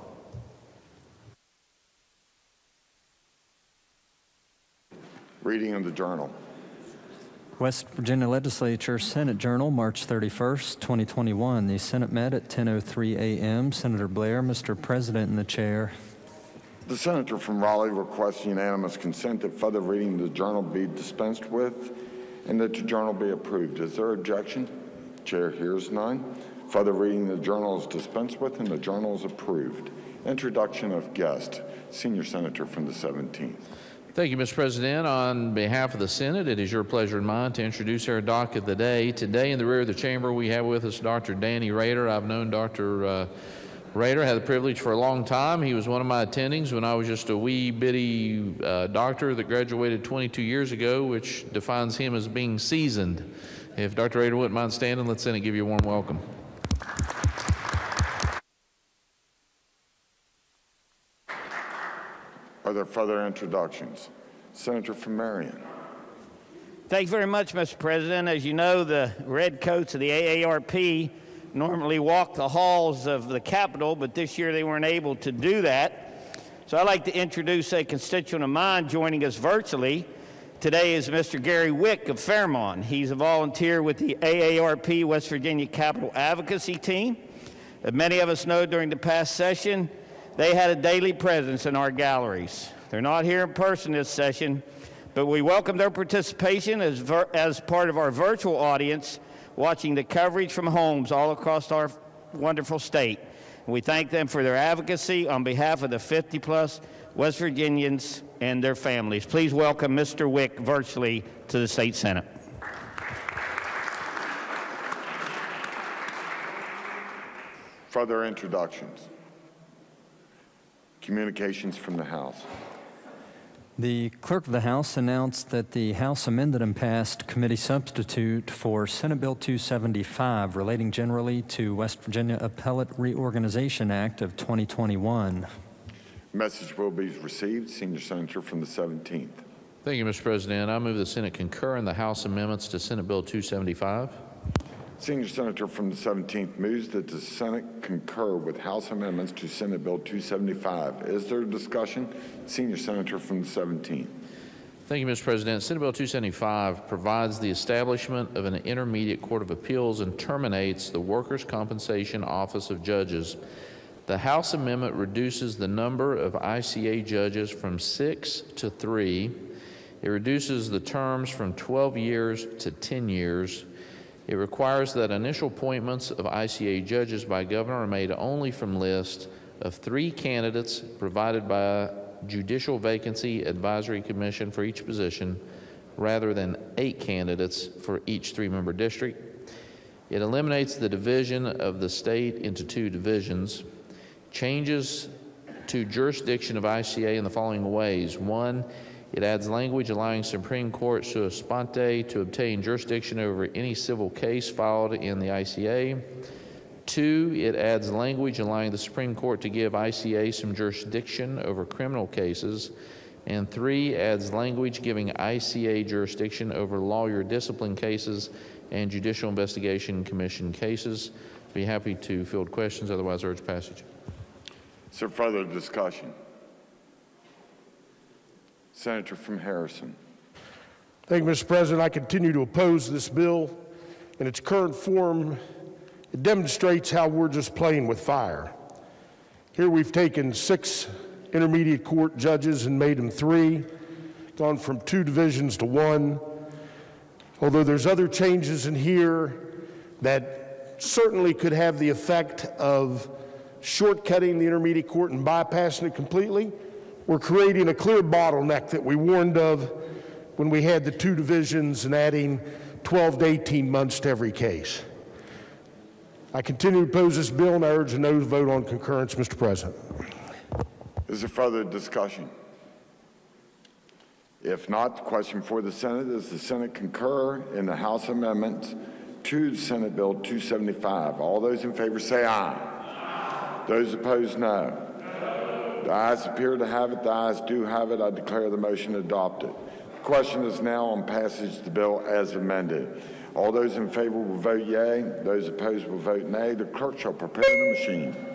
Reading of the journal. West Virginia Legislature Senate Journal, March 31st, 2021. The Senate met at 10:03 a.m. Senator Blair, Mr. President, in the chair. The senator from Raleigh requests unanimous consent that further reading of the journal be dispensed with and that the journal be approved. Is there objection? Chair hears none. Further reading of the journal is dispensed with and the journal is approved. Introduction of guest. Senior Senator from the 17th. Thank you, Mr. President. On behalf of the Senate, it is your pleasure and mine to introduce our doc of the day. Today in the rear of the chamber, we have with us Dr. Danny Rader. I've known Dr. Rader. Had the privilege for a long time. He was one of my attendings when I was just a wee bitty doctor that graduated 22 years ago, which defines him as being seasoned. If Dr. Rader wouldn't mind standing, let's Senate give you a warm welcome. Are there further introductions? Senator from Marion. Thank you very much, Mr. President. As you know, the redcoats of the AARP normally walk the halls of the Capitol, but this year they weren't able to do that. So I'd like to introduce a constituent of mine joining us virtually. Today is Mr. Gary Wick of Fairmont. He's a volunteer with the AARP West Virginia Capitol Advocacy Team. As many of us know, during the past session, they had a daily presence in our galleries. They're not here in person this session, but we welcome their participation as part of our virtual audience watching the coverage from homes all across our wonderful state. And we thank them for their advocacy on behalf of the 50-plus West Virginians and their families. Please welcome Mr. Wick virtually to the State Senate. Further introductions. Communications from the House. The Clerk of the House announced that the House amended and passed committee substitute for Senate Bill 275 relating generally to West Virginia Appellate Reorganization Act of 2021. Message will be received. Senior Senator from the 17th. Thank you, Mr. President. I move the Senate concur in the House amendments to Senate Bill 275. Senior Senator from the 17th moves that the Senate concur with House amendments to Senate Bill 275. Is there a discussion? Senior Senator from the 17th. Thank you, Mr. President. Senate Bill 275 provides the establishment of an intermediate court of appeals and terminates the Workers' Compensation Office of Judges. The House amendment reduces the number of ICA judges from 6 to 3. It reduces the terms from 12 years to 10 years. It requires that initial appointments of ICA judges by governor are made only from lists of 3 candidates provided by a Judicial Vacancy Advisory Commission for each position, rather than 8 candidates for each 3-member district. It eliminates the division of the state into 2 divisions, changes to jurisdiction of ICA in the following ways. 1, it adds language allowing Supreme Court sua sponte to obtain jurisdiction over any civil case filed in the ICA. 2, it adds language allowing the Supreme Court to give ICA some jurisdiction over criminal cases. And 3, adds language giving ICA jurisdiction over lawyer discipline cases and Judicial Investigation Commission cases. Be happy to field questions, otherwise urge passage. Is there further discussion? Senator from Harrison. Thank you, Mr. President. I continue to oppose this bill. In its current form, it demonstrates how we're just playing with fire. Here we've taken 6 intermediate court judges and made them 3, gone from 2 divisions to 1. Although there's other changes in here that certainly could have the effect of shortcutting the intermediate court and bypassing it completely, we're creating a clear bottleneck that we warned of when we had the 2 divisions and adding 12 to 18 months to every case. I continue to oppose this bill, and I urge a no vote on concurrence, Mr. President. Is there further discussion? If not, the question for the Senate is the Senate concur in the House amendments to Senate Bill 275. All those in favor say aye. Aye. Those opposed, no. The ayes appear to have it. The ayes do have it. I declare the motion adopted. The question is now on passage of the bill as amended. All those in favor will vote yea. Those opposed will vote nay. The clerk shall prepare the machine.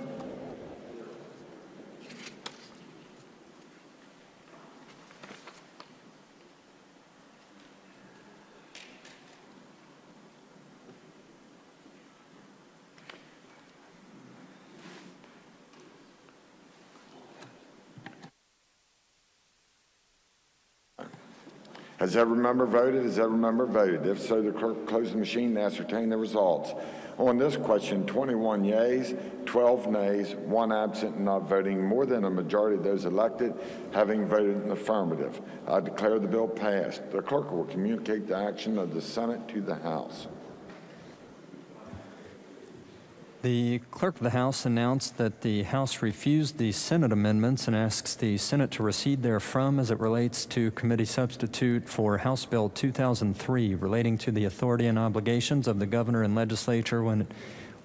Has every member voted? Has every member voted? If so, the clerk close the machine and ascertain the results. On this question, 21 yeas, 12 nays, 1 absent, and not voting. More than a majority of those elected having voted in the affirmative. I declare the bill passed. The clerk will communicate the action of the Senate to the House. The Clerk of the House announced that the House refused the Senate amendments and asks the Senate to recede therefrom as it relates to committee substitute for House Bill 2003 relating to the authority and obligations of the governor and legislature when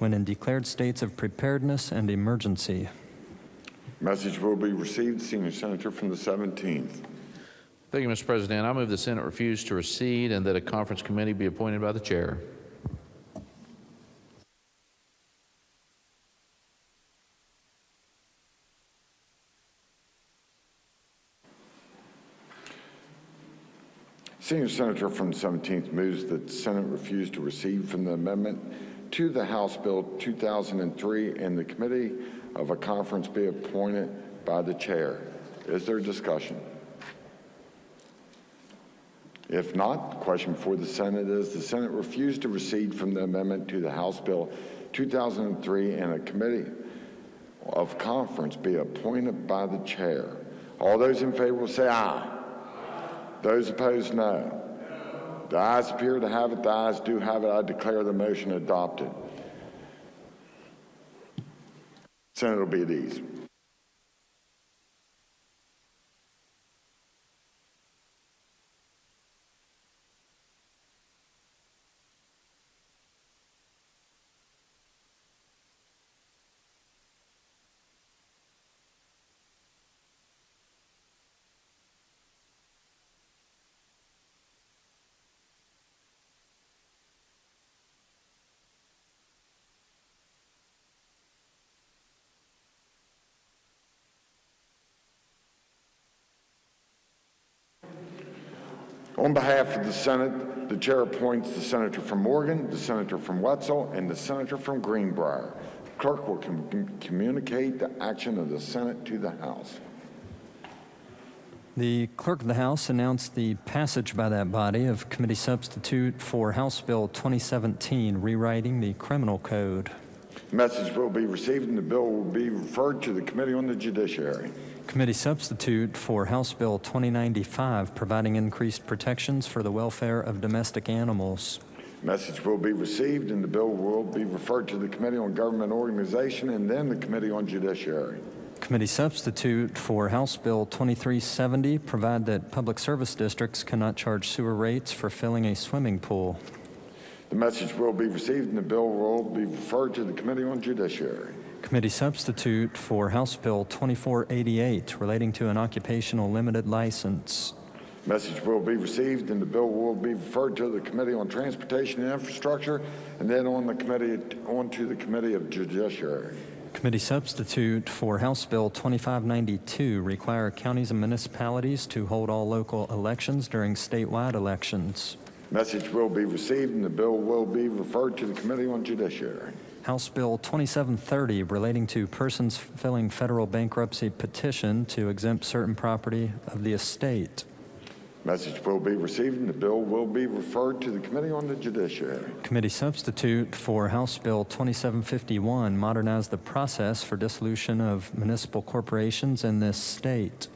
in declared states of preparedness and emergency. Message will be received. Senior Senator from the 17th. Thank you, Mr. President. I move the Senate refuse to recede and that a conference committee be appointed by the chair. Senior Senator from the 17th moves that the Senate refuse to recede from the amendment to the House Bill 2003 and the committee of a conference be appointed by the chair. Is there discussion? If not, the question before the Senate is the Senate refused to recede from the amendment to the House Bill 2003 and a committee of conference be appointed by the chair. All those in favor will say aye. Those opposed, no. The ayes appear to have it. The ayes do have it. I declare the motion adopted. Senate will be at ease. On behalf of the Senate, the chair appoints the senator from Morgan, the senator from Wetzel, and the senator from Greenbrier. The clerk will communicate the action of the Senate to the House. The Clerk of the House announced the passage by that body of committee substitute for House Bill 2017, rewriting the Criminal Code. The message will be received and the bill will be referred to the Committee on the Judiciary. Committee substitute for House Bill 2095, providing increased protections for the welfare of domestic animals. Message will be received and the bill will be referred to the Committee on Government Organization and then the Committee on Judiciary. Committee substitute for House Bill 2370, provide that public service districts cannot charge sewer rates for filling a swimming pool. The message will be received and the bill will be referred to the Committee on Judiciary. Committee substitute for House Bill 2488 relating to an occupational limited license. Message will be received and the bill will be referred to the Committee on Transportation and Infrastructure and then on to the Committee of Judiciary. Committee substitute for House Bill 2592 require counties and municipalities to hold all local elections during statewide elections. Message will be received and the bill will be referred to the Committee on Judiciary. House Bill 2730 relating to persons filling federal bankruptcy petition to exempt certain property of the estate. Message will be received and the bill will be referred to the Committee on the Judiciary. Committee substitute for House Bill 2751 modernize the process for dissolution of municipal corporations in this state.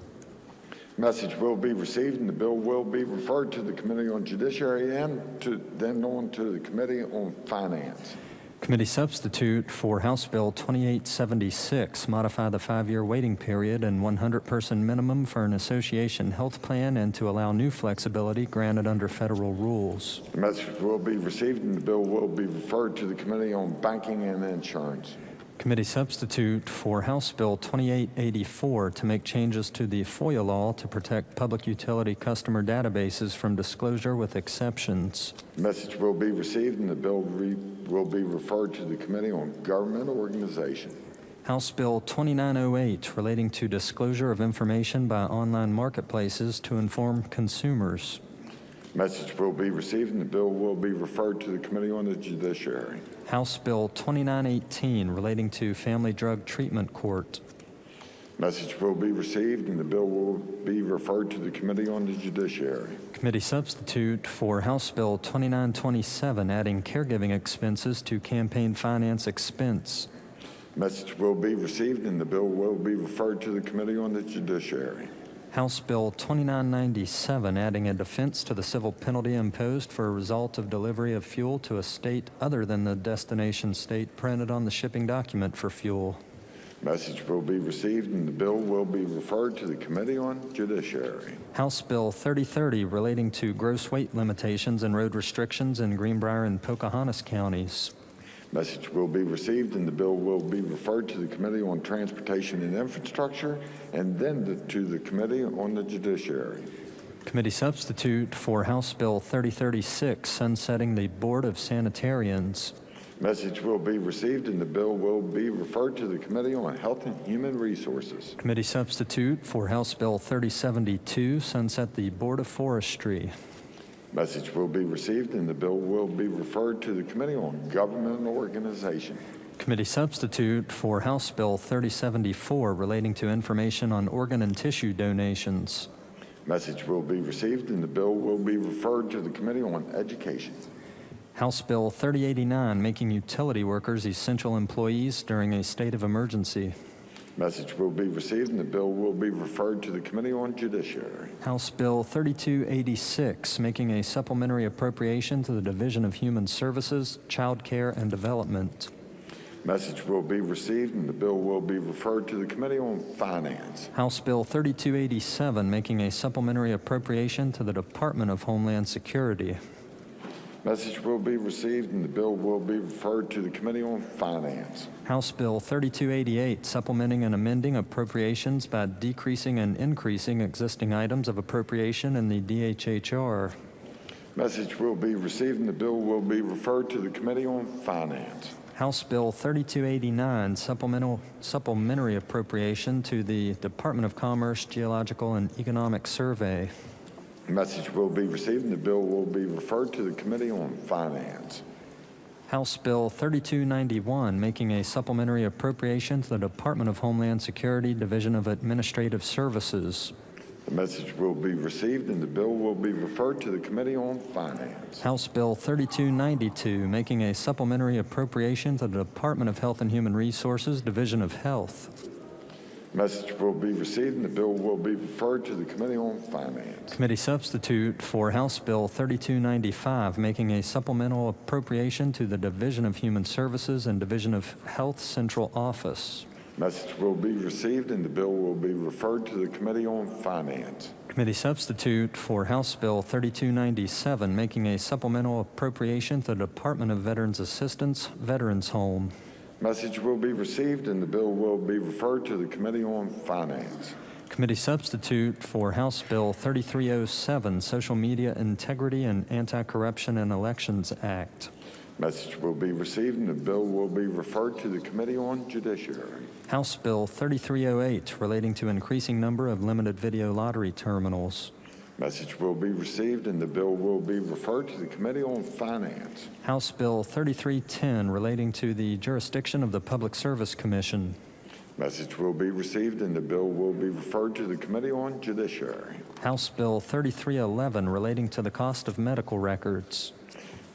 Message will be received and the bill will be referred to the Committee on Judiciary and then on to the Committee on Finance. Committee substitute for House Bill 2876, modify the 5-year waiting period and 100-person minimum for an association health plan and to allow new flexibility granted under federal rules. The message will be received and the bill will be referred to the Committee on Banking and Insurance. Committee substitute for House Bill 2884 to make changes to the FOIA law to protect public utility customer databases from disclosure with exceptions. The message will be received and the bill will be referred to the Committee on Government Organization. House Bill 2908 relating to disclosure of information by online marketplaces to inform consumers. Message will be received and the bill will be referred to the Committee on the Judiciary. House Bill 2918 relating to Family Drug Treatment Court. Message will be received and the bill will be referred to the Committee on the Judiciary. Committee substitute for House Bill 2927 adding caregiving expenses to campaign finance expense. Message will be received and the bill will be referred to the Committee on the Judiciary. House Bill 2997, adding a defense to the civil penalty imposed for a result of delivery of fuel to a state other than the destination state printed on the shipping document for fuel. Message will be received and the bill will be referred to the Committee on Judiciary. House Bill 3030, relating to gross weight limitations and road restrictions in Greenbrier and Pocahontas counties. Message will be received and the bill will be referred to the Committee on Transportation and Infrastructure and then to the Committee on the Judiciary. Committee substitute for House Bill 3036, sunsetting the Board of Sanitarians. Message will be received and the bill will be referred to the Committee on Health and Human Resources. Committee substitute for House Bill 3072, sunset the Board of Forestry. Message will be received and the bill will be referred to the Committee on Government and Organization. Committee substitute for House Bill 3074, relating to information on organ and tissue donations. Message will be received and the bill will be referred to the Committee on Education. House Bill 3089, making utility workers essential employees during a state of emergency. Message will be received and the bill will be referred to the Committee on Judiciary. House Bill 3286, making a supplementary appropriation to the Division of Human Services, Child Care and Development. Message will be received and the bill will be referred to the Committee on Finance. House Bill 3287, making a supplementary appropriation to the Department of Homeland Security. Message will be received and the bill will be referred to the Committee on Finance. House Bill 3288, supplementing and amending appropriations by decreasing and increasing existing items of appropriation in the DHHR. Message will be received and the bill will be referred to the Committee on Finance. House Bill 3289, supplementary appropriation to the Department of Commerce, Geological and Economic Survey. Message will be received and the bill will be referred to the Committee on Finance. House Bill 3291, making a supplementary appropriation to the Department of Homeland Security, Division of Administrative Services. The message will be received and the bill will be referred to the Committee on Finance. House Bill 3292, making a supplementary appropriation to the Department of Health and Human Resources, Division of Health. Message will be received and the bill will be referred to the Committee on Finance. Committee substitute for House Bill 3295, making a supplemental appropriation to the Division of Human Services and Division of Health Central Office. Message will be received and the bill will be referred to the Committee on Finance. Committee substitute for House Bill 3297, making a supplemental appropriation to the Department of Veterans Assistance, Veterans Home. Message will be received and the bill will be referred to the Committee on Finance. Committee substitute for House Bill 3307, Social Media Integrity and Anti-Corruption in Elections Act. Message will be received and the bill will be referred to the Committee on Judiciary. House Bill 3308, relating to increasing number of limited video lottery terminals. Message will be received and the bill will be referred to the Committee on Finance. House Bill 3310, relating to the jurisdiction of the Public Service Commission. Message will be received and the bill will be referred to the Committee on Judiciary. House Bill 3311, relating to the cost of medical records.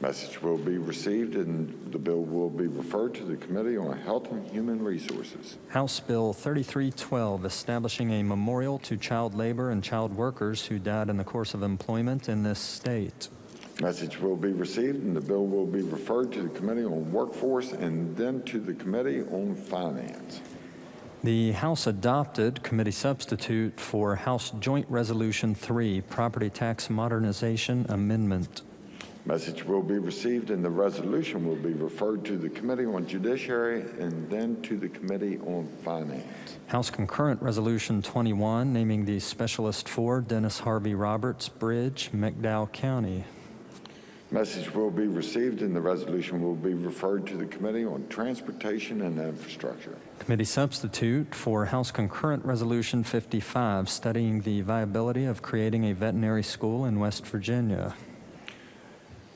Message will be received and the bill will be referred to the Committee on Health and Human Resources. House Bill 3312, establishing a memorial to child labor and child workers who died in the course of employment in this state. Message will be received and the bill will be referred to the Committee on Workforce and then to the Committee on Finance. The House adopted committee substitute for House Joint Resolution 3, Property Tax Modernization Amendment. Message will be received and the resolution will be referred to the Committee on Judiciary and then to the Committee on Finance. House Concurrent Resolution 21, naming the Specialist for Dennis Harvey Roberts Bridge, McDowell County. Message will be received and the resolution will be referred to the Committee on Transportation and Infrastructure. Committee substitute for House Concurrent Resolution 55, studying the viability of creating a veterinary school in West Virginia.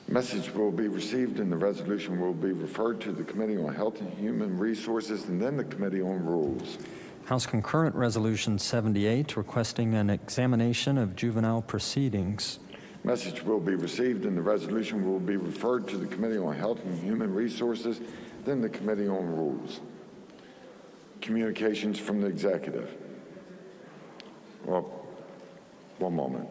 Message will be received and the resolution will be referred to the Committee on Health and Human Resources and then the Committee on Rules. House Concurrent Resolution 78, requesting an examination of juvenile proceedings. Message will be received and the resolution will be referred to the Committee on Health and Human Resources, then the Committee on Rules. Communications from the Executive. Well, One moment.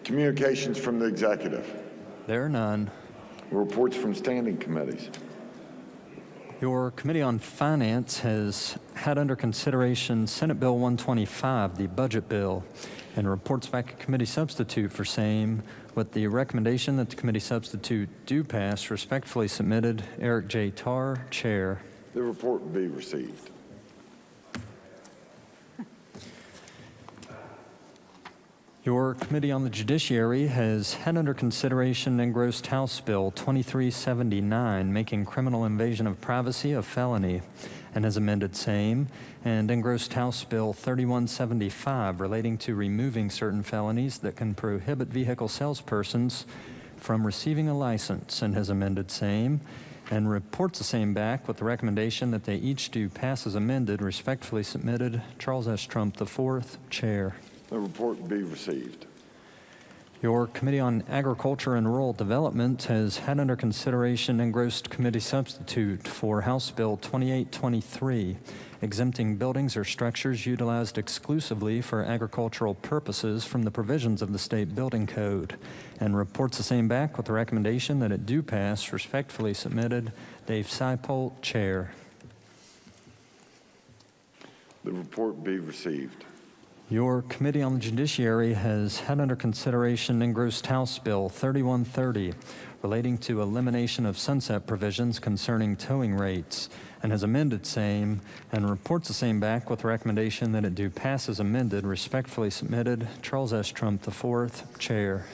Communications from the executive. There are none. Reports from standing committees. Your Committee on Finance has had under consideration Senate Bill 125, the budget bill, and reports back a committee substitute for same, with the recommendation that the committee substitute do pass. Respectfully submitted, Eric J. Tarr, Chair. The report will be received. Your Committee on the Judiciary has had under consideration engrossed House Bill 2379, making criminal invasion of privacy a felony, and has amended same, and engrossed House Bill 3175, relating to removing certain felonies that can prohibit vehicle salespersons from receiving a license, and has amended same, and reports the same back with the recommendation that they each do pass as amended. Respectfully submitted, Charles S. Trump IV, Chair. The report will be received. Your Committee on Agriculture and Rural Development has had under consideration engrossed committee substitute for House Bill 2823, exempting buildings or structures utilized exclusively for agricultural purposes from the provisions of the State Building Code, and reports the same back with the recommendation that it do pass. Respectfully submitted, Dave Seipolt, Chair. The report will be received. Your Committee on the Judiciary has had under consideration engrossed House Bill 3130, relating to elimination of sunset provisions concerning towing rates, and has amended same, and reports the same back with the recommendation that it do pass as amended. Respectfully submitted, Charles S. Trump IV, Chair.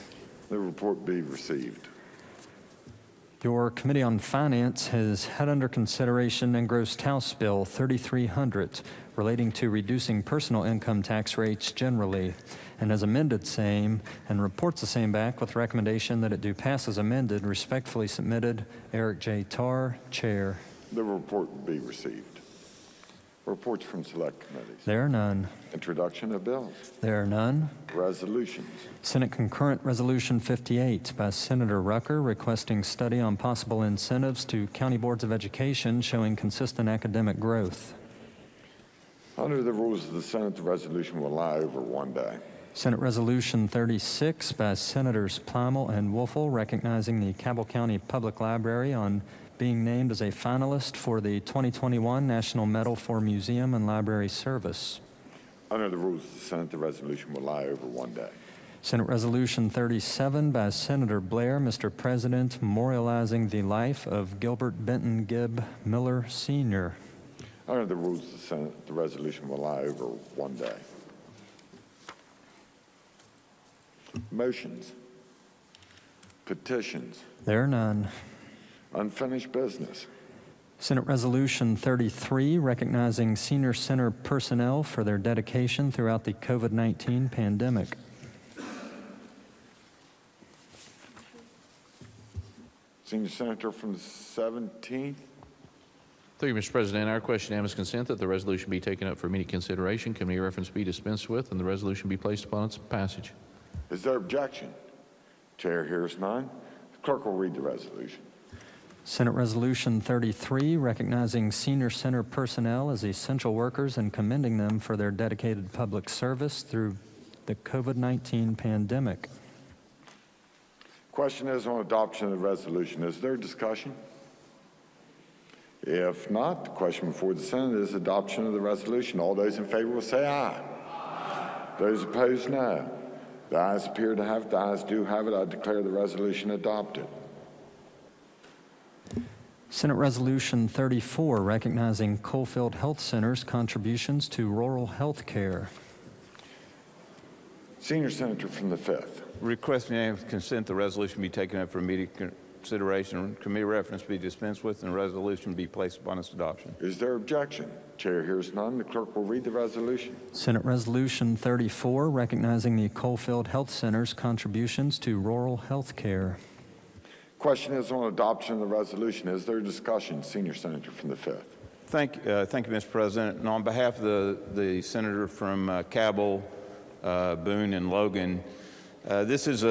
The report will be received. Your Committee on Finance has had under consideration engrossed House Bill 3300, relating to reducing personal income tax rates generally, and has amended same, and reports the same back with recommendation that it do pass as amended. Respectfully submitted, Eric J. Tarr, Chair. The report will be received. Reports from select committees. There are none. Introduction of bills. There are none. Resolutions. Senate Concurrent Resolution 58 by Senator Rucker, requesting study on possible incentives to county boards of education showing consistent academic growth. Under the rules of the Senate, the resolution will lie over one day. Senate Resolution 36 by Senators Plymel and Wolfel, recognizing the Cabell County Public Library on being named as a finalist for the 2021 National Medal for Museum and Library Service. Under the rules of the Senate, the resolution will lie over one day. Senate Resolution 37 by Senator Blair, Mr. President, memorializing the life of Gilbert Benton Gibb Miller, Sr. Under the rules of the Senate, the resolution will lie over one day. Motions. Petitions. There are none. Unfinished business. Senate Resolution 33, recognizing senior center personnel for their dedication throughout the COVID-19 pandemic. Senior Senator from the 17th. Thank you, Mr. President. I request unanimous consent that the resolution be taken up for immediate consideration, committee reference be dispensed with, and the resolution be placed upon its passage. Is there objection? Chair hears none. The clerk will read the resolution. Senate Resolution 33, recognizing senior center personnel as essential workers and commending them for their dedicated public service through the COVID-19 pandemic. Question is on adoption of the resolution. Is there discussion? If not, the question before the Senate is adoption of the resolution. All those in favor will say aye. Aye. Those opposed, no. The ayes appear to have it. The ayes do have it. I declare the resolution adopted. Senate Resolution 34, recognizing Coalfield Health Center's contributions to rural health care. Senior Senator from the 5th. Request unanimous consent the resolution be taken up for immediate consideration. Committee reference be dispensed with and the resolution be placed upon its adoption. Is there objection? Chair hears none. The clerk will read the resolution. Senate Resolution 34, recognizing the Coalfield Health Center's contributions to rural health care. Question is on adoption of the resolution. Is there discussion? Senior Senator from the 5th. Thank you, Mr. President. And on behalf of the senator from Cabell, Boone, and Logan, this is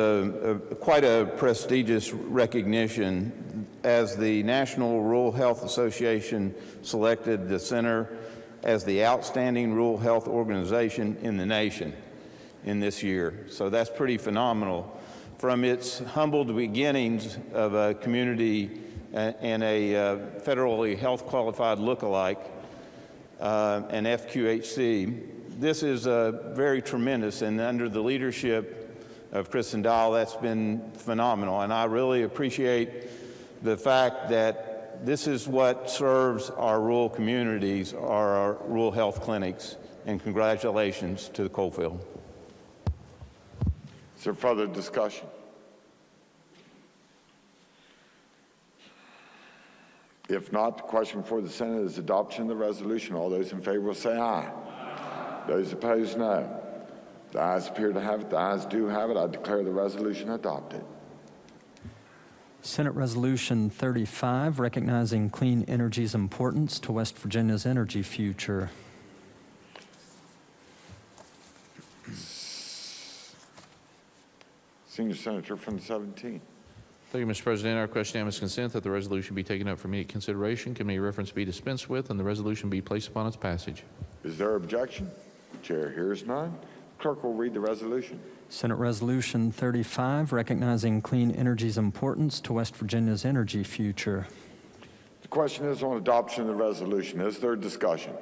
quite a prestigious recognition as the National Rural Health Association selected the center as the outstanding rural health organization in the nation in this year. So that's pretty phenomenal. From its humble beginnings of a community and a federally health qualified lookalike, an FQHC, this is very tremendous, and under the leadership of Kristen Dahl, that's been phenomenal. And I really appreciate the fact that this is what serves our rural communities, our rural health clinics, and congratulations to the Coalfield. Is there further discussion? If not, the question before the Senate is adoption of the resolution. All those in favor will say aye. Those opposed, no. The ayes appear to have it. The ayes do have it. I declare the resolution adopted. Senate Resolution 35, recognizing clean energy's importance to West Virginia's energy future. Senior Senator from the 17th. Thank you, Mr. President. I request unanimous consent that the resolution be taken up for immediate consideration. Committee reference be dispensed with and the resolution be placed upon its passage. Is there objection? Chair hears none. Clerk will read the resolution. Senate Resolution 35, recognizing clean energy's importance to West Virginia's energy future. The question is on adoption of the resolution. Is there discussion?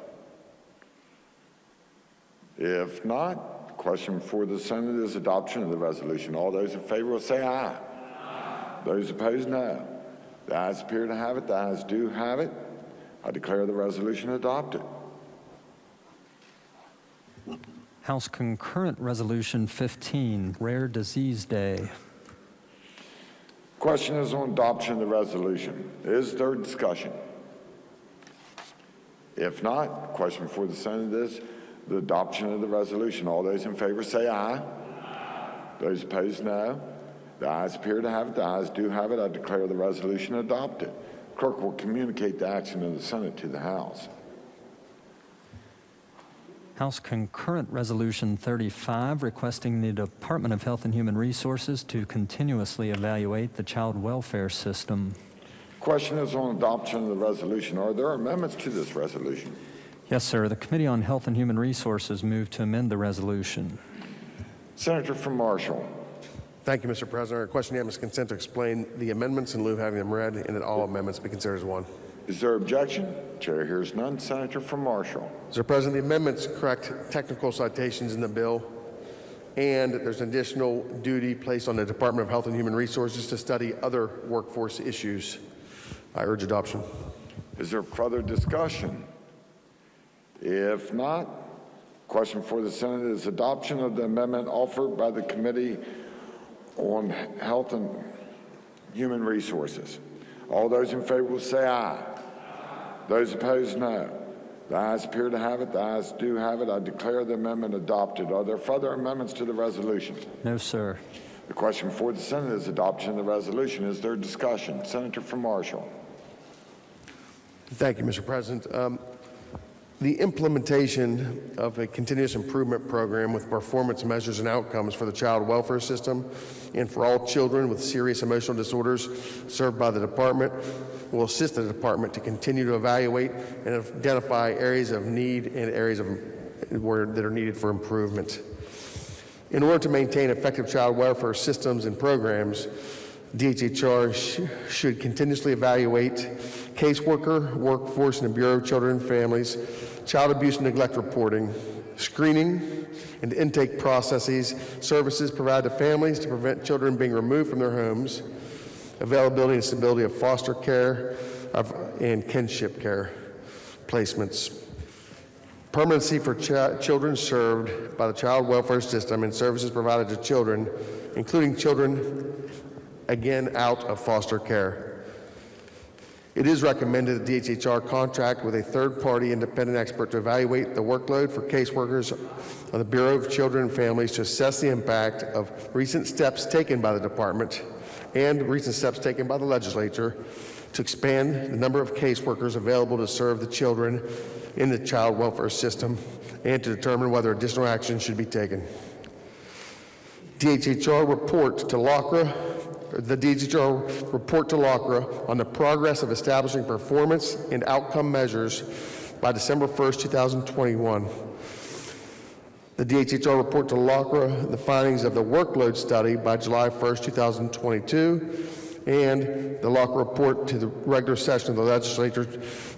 If not, the question before the Senate is adoption of the resolution. All those in favor will say aye. Those opposed, no. The ayes appear to have it. The ayes do have it. I declare the resolution adopted. House Concurrent Resolution 15, Rare Disease Day. Question is on adoption of the resolution. Is there discussion? If not, the question before the Senate is the adoption of the resolution. All those in favor say aye. Those opposed, no. The ayes appear to have it. The ayes do have it. I declare the resolution adopted. Clerk will communicate the action of the Senate to the House. House Concurrent Resolution 35, requesting the Department of Health and Human Resources to continuously evaluate the child welfare system. Question is on adoption of the resolution. Are there amendments to this resolution? Yes, sir. The Committee on Health and Human Resources moved to amend the resolution. Senator from Marshall. Thank you, Mr. President. I request unanimous consent to explain the amendments in lieu of having them read, and that all amendments be considered as one. Is there objection? Chair hears none. Senator from Marshall. Mr. President, the amendments correct technical citations in the bill, and there's an additional duty placed on the Department of Health and Human Resources to study other workforce issues. I urge adoption. Is there further discussion? If not, question for the Senate is adoption of the amendment offered by the Committee on Health and Human Resources. All those in favor will say aye. Those opposed, no. The ayes appear to have it. The ayes do have it. I declare the amendment adopted. Are there further amendments to the resolution? No, sir. The question before the Senate is adoption of the resolution. Is there discussion? Senator from Marshall. Thank you, Mr. President. The implementation of a continuous improvement program with performance measures and outcomes for the child welfare system and for all children with serious emotional disorders served by the department will assist the department to continue to evaluate and identify areas of need and areas that are needed for improvement. In order to maintain effective child welfare systems and programs, DHHR should continuously evaluate caseworker, workforce, and the Bureau of Children and Families, child abuse and neglect reporting, screening, and intake processes, services provided to families to prevent children being removed from their homes, availability and stability of foster care and kinship care placements, permanency for children served by the child welfare system and services provided to children, including children, again, out of foster care. It is recommended that DHHR contract with a third-party independent expert to evaluate the workload for caseworkers of the Bureau of Children and Families to assess the impact of recent steps taken by the department and recent steps taken by the legislature to expand the number of caseworkers available to serve the children in the child welfare system and to determine whether additional action should be taken. DHHR report to LACRA The DHHR report to LACRA on the progress of establishing performance and outcome measures by December 1st, 2021. The DHHR report to LACRA the findings of the workload study by July 1st, 2022, and the LACRA report to the regular session of the legislature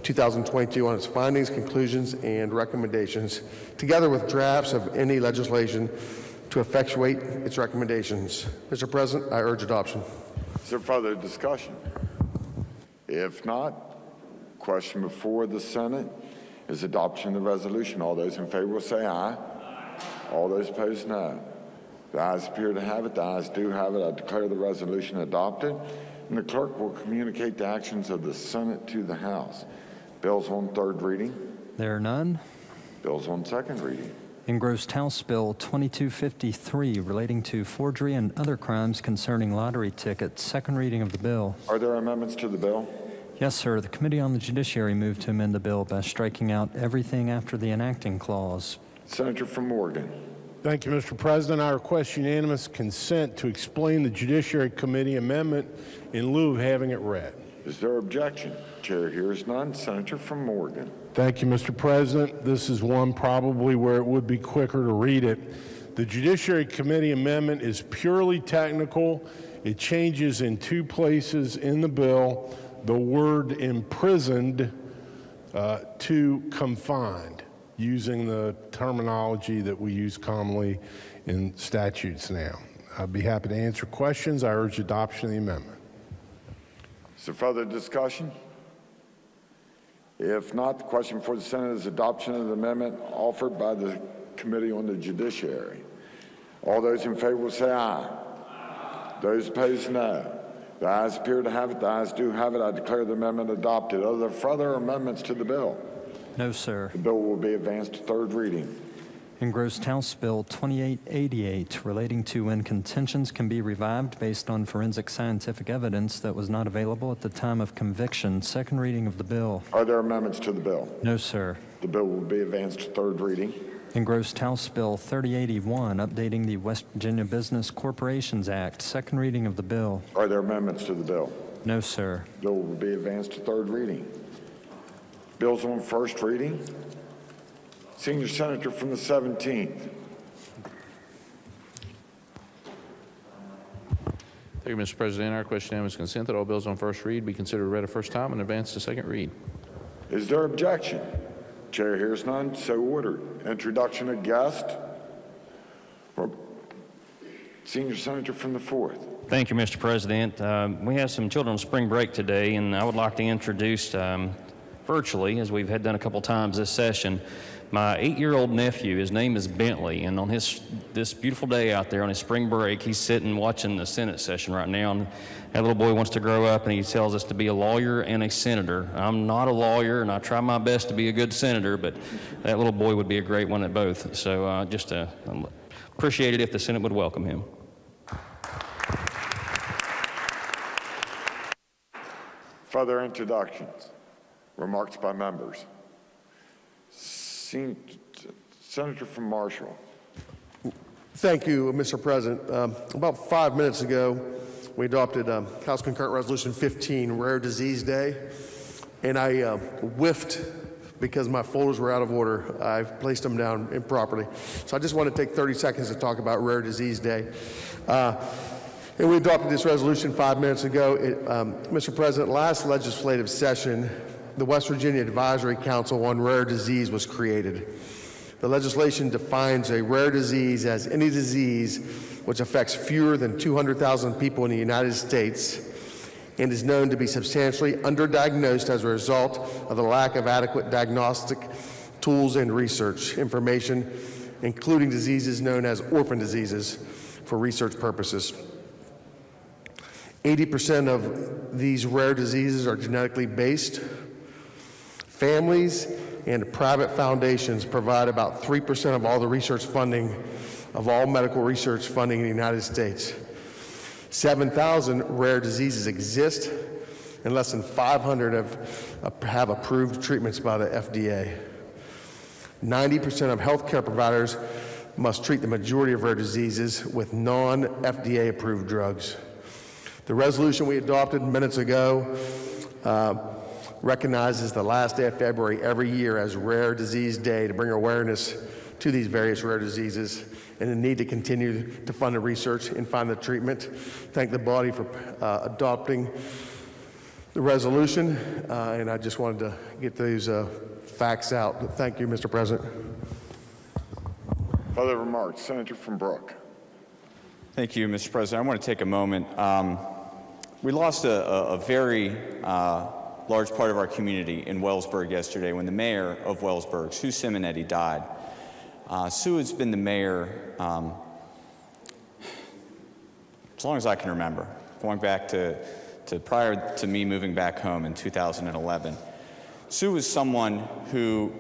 2022 on its findings, conclusions, and recommendations, together with drafts of any legislation to effectuate its recommendations. Mr. President, I urge adoption. Is there further discussion? If not, question before the Senate is adoption of the resolution. All those in favor will say aye. All those opposed, no. The ayes appear to have it. The ayes do have it. I declare the resolution adopted, and the clerk will communicate the actions of the Senate to the House. Bills on third reading. There are none. Bills on second reading. Engrossed House Bill 2253 relating to forgery and other crimes concerning lottery tickets. Second reading of the bill. Are there amendments to the bill? Yes, sir. The Committee on the Judiciary moved to amend the bill by striking out everything after the enacting clause. Senator from Morgan. Thank you, Mr. President. I request unanimous consent to explain the Judiciary Committee amendment in lieu of having it read. Is there objection? Chair hears none. Senator from Morgan. Thank you, Mr. President. This is one probably where it would be quicker to read it. The Judiciary Committee amendment is purely technical. It changes in two places in the bill the word imprisoned to confined, using the terminology that we use commonly in statutes now. I'd be happy to answer questions. I urge adoption of the amendment. Is there further discussion? If not, the question for the Senate is adoption of the amendment offered by the Committee on the Judiciary. All those in favor will say aye. Those opposed, no. The ayes appear to have it. The ayes do have it. I declare the amendment adopted. Are there further amendments to the bill? No, sir. The bill will be advanced to third reading. Engrossed House Bill 2888 relating to when contentions can be revived based on forensic scientific evidence that was not available at the time of conviction. Second reading of the bill. Are there amendments to the bill? No, sir. The bill will be advanced to third reading. Engrossed House Bill 3081 updating the West Virginia Business Corporations Act. Second reading of the bill. Are there amendments to the bill? No, sir. The bill will be advanced to third reading. Bills on first reading. Senior Senator from the 17th. Thank you, Mr. President. Our question unanimous consent that all bills on first read be considered read a first time and advanced to second read. Is there objection? Chair hears none. So ordered. Introduction of guest. Senior Senator from the 4th. Thank you, Mr. President. We have some children on spring break today, and I would like to introduce virtually, as we've done a couple times this session, my 8-year-old nephew. His name is Bentley, and on this beautiful day out there on his spring break, he's sitting watching the Senate session right now. And that little boy wants to grow up, and he tells us to be a lawyer and a senator. I'm not a lawyer, and I try my best to be a good senator, but that little boy would be a great one at both. So just appreciate it if the Senate would welcome him. Further introductions. Remarks by members. Senator from Marshall. Thank you, Mr. President. About 5 minutes ago, we adopted House Concurrent Resolution 15, Rare Disease Day, and I whiffed because my folders were out of order. I placed them down improperly. So I just want to take 30 seconds to talk about Rare Disease Day. And we adopted this resolution 5 minutes ago. Mr. President, last legislative session, the West Virginia Advisory Council on Rare Disease was created. The legislation defines a rare disease as any disease which affects fewer than 200,000 people in the United States and is known to be substantially underdiagnosed as a result of the lack of adequate diagnostic tools and research information, including diseases known as orphan diseases, for research purposes. 80% of these rare diseases are genetically based. Families and private foundations provide about 3% of all the research funding, of all medical research funding in the United States. 7,000 rare diseases exist, and less than 500 have approved treatments by the FDA. 90% of healthcare providers must treat the majority of rare diseases with non-FDA approved drugs. The resolution we adopted minutes ago recognizes the last day of February every year as Rare Disease Day to bring awareness to these various rare diseases and the need to continue to fund the research and find the treatment. Thank the body for adopting the resolution, and I just wanted to get those facts out. Thank you, Mr. President. Further remarks, Senator from Brooke. Thank you, Mr. President. I want to take a moment. We lost a very large part of our community in Wellsburg yesterday when the mayor of Wellsburg, Sue Simonetti, died. Sue has been the mayor as long as I can remember, going back to prior to me moving back home in 2011. Sue was someone who,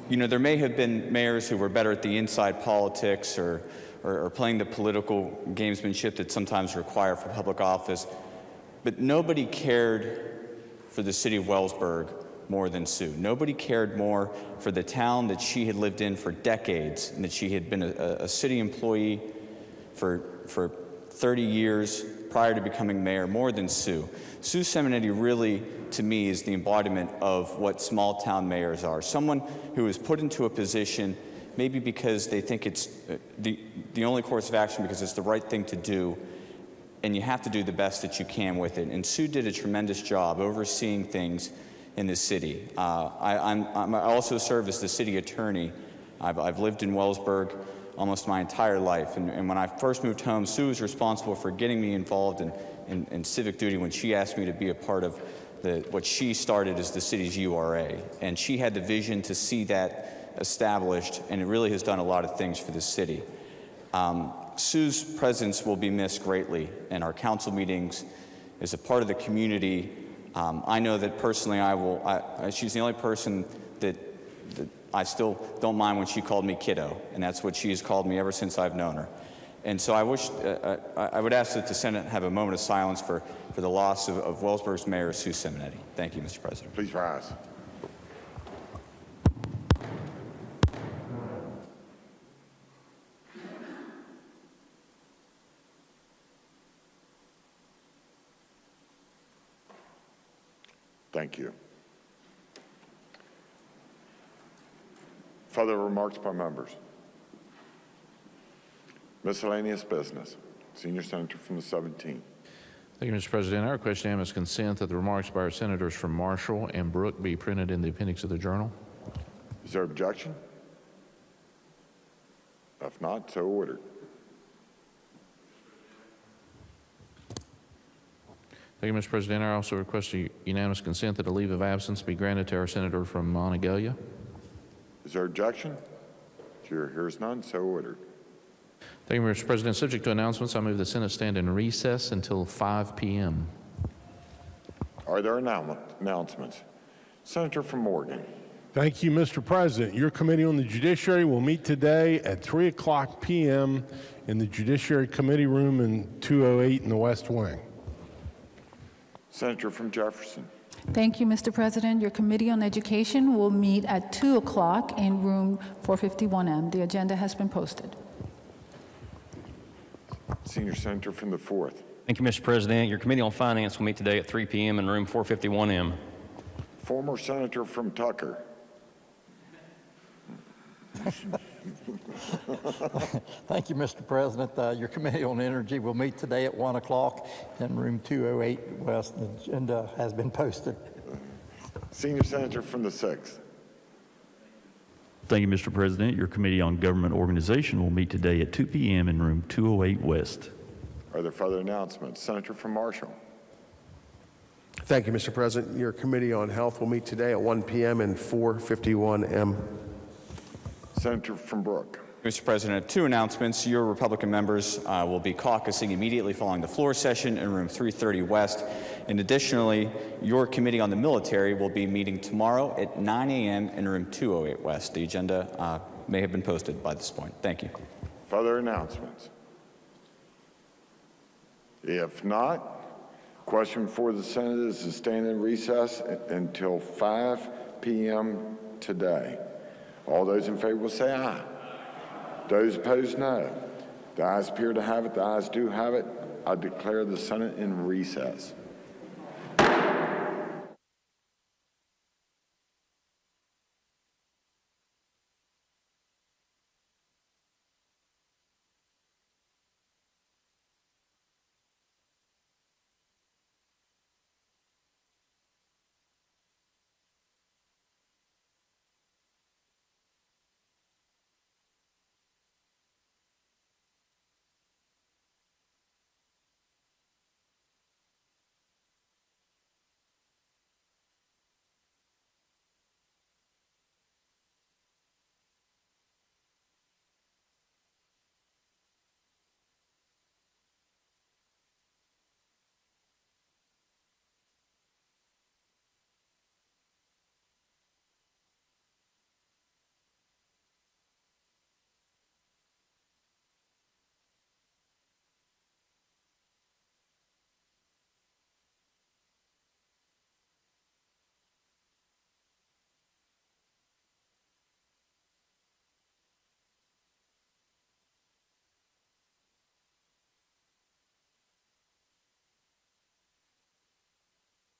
you know, there may have been mayors who were better at the inside politics or playing the political gamesmanship that sometimes require for public office, but nobody cared for the city of Wellsburg more than Sue. Nobody cared more for the town that she had lived in for decades and that she had been a city employee for 30 years prior to becoming mayor, more than Sue. Sue Simonetti really, to me, is the embodiment of what small town mayors are. Someone who is put into a position maybe because they think it's the only course of action because it's the right thing to do, and you have to do the best that you can with it. And Sue did a tremendous job overseeing things in the city. I also serve as the city attorney. I've lived in Wellsburg almost my entire life, and when I first moved home, Sue was responsible for getting me involved in civic duty when she asked me to be a part of what she started as the city's URA. And she had the vision to see that established, and it really has done a lot of things for the city. Sue's presence will be missed greatly in our council meetings as a part of the community. I know that personally she's the only person that I still don't mind when she called me kiddo, and that's what she has called me ever since I've known her. And so I would ask that the Senate have a moment of silence for the loss of Wellsburg's mayor, Sue Simonetti. Thank you, Mr. President. Please rise. Thank you. Further remarks by members? Miscellaneous business. Senior Senator from the 17th. Thank you, Mr. President. I request unanimous consent that the remarks by our senators from Marshall and Brooke be printed in the appendix of the journal. Is there objection? If not, so ordered. Thank you, Mr. President. I also request unanimous consent that a leave of absence be granted to our senator from Monongalia. Is there objection? Chair hears none, so ordered. Thank you, Mr. President. Subject to announcements, I move the Senate stand in recess until 5 p.m. Are there announcements? Senator from Morgan. Thank you, Mr. President. Your Committee on the Judiciary will meet today at 3 o'clock p.m. in the Judiciary Committee Room in 208 in the West Wing. Senator from Jefferson. Thank you, Mr. President. Your Committee on Education will meet at 2 o'clock in room 451M. The agenda has been posted. Senior Senator from the 4th. Thank you, Mr. President. Your Committee on Finance will meet today at 3 p.m. in room 451M. Former Senator from Tucker. Thank you, Mr. President. Your Committee on Energy will meet today at 1 o'clock in room 208 West. The agenda has been posted. Senior Senator from the 6th. Thank you, Mr. President. Your Committee on Government Organization will meet today at 2 p.m. in room 208 West. Are there further announcements? Senator from Marshall. Thank you, Mr. President. Your Committee on Health will meet today at 1 p.m. and 4:51 m. Senator from Brooke. Mr. President, 2 announcements. Your Republican members will be caucusing immediately following the floor session in room 330 West. And additionally, your Committee on the Military will be meeting tomorrow at 9 a.m. in room 208 West. The agenda may have been posted by this point. Thank you. Further announcements? If not, question before the Senate is to stand in recess until 5 p.m. today. All those in favor will say aye. Those opposed, no. The ayes appear to have it. The ayes do have it. I declare the Senate in recess.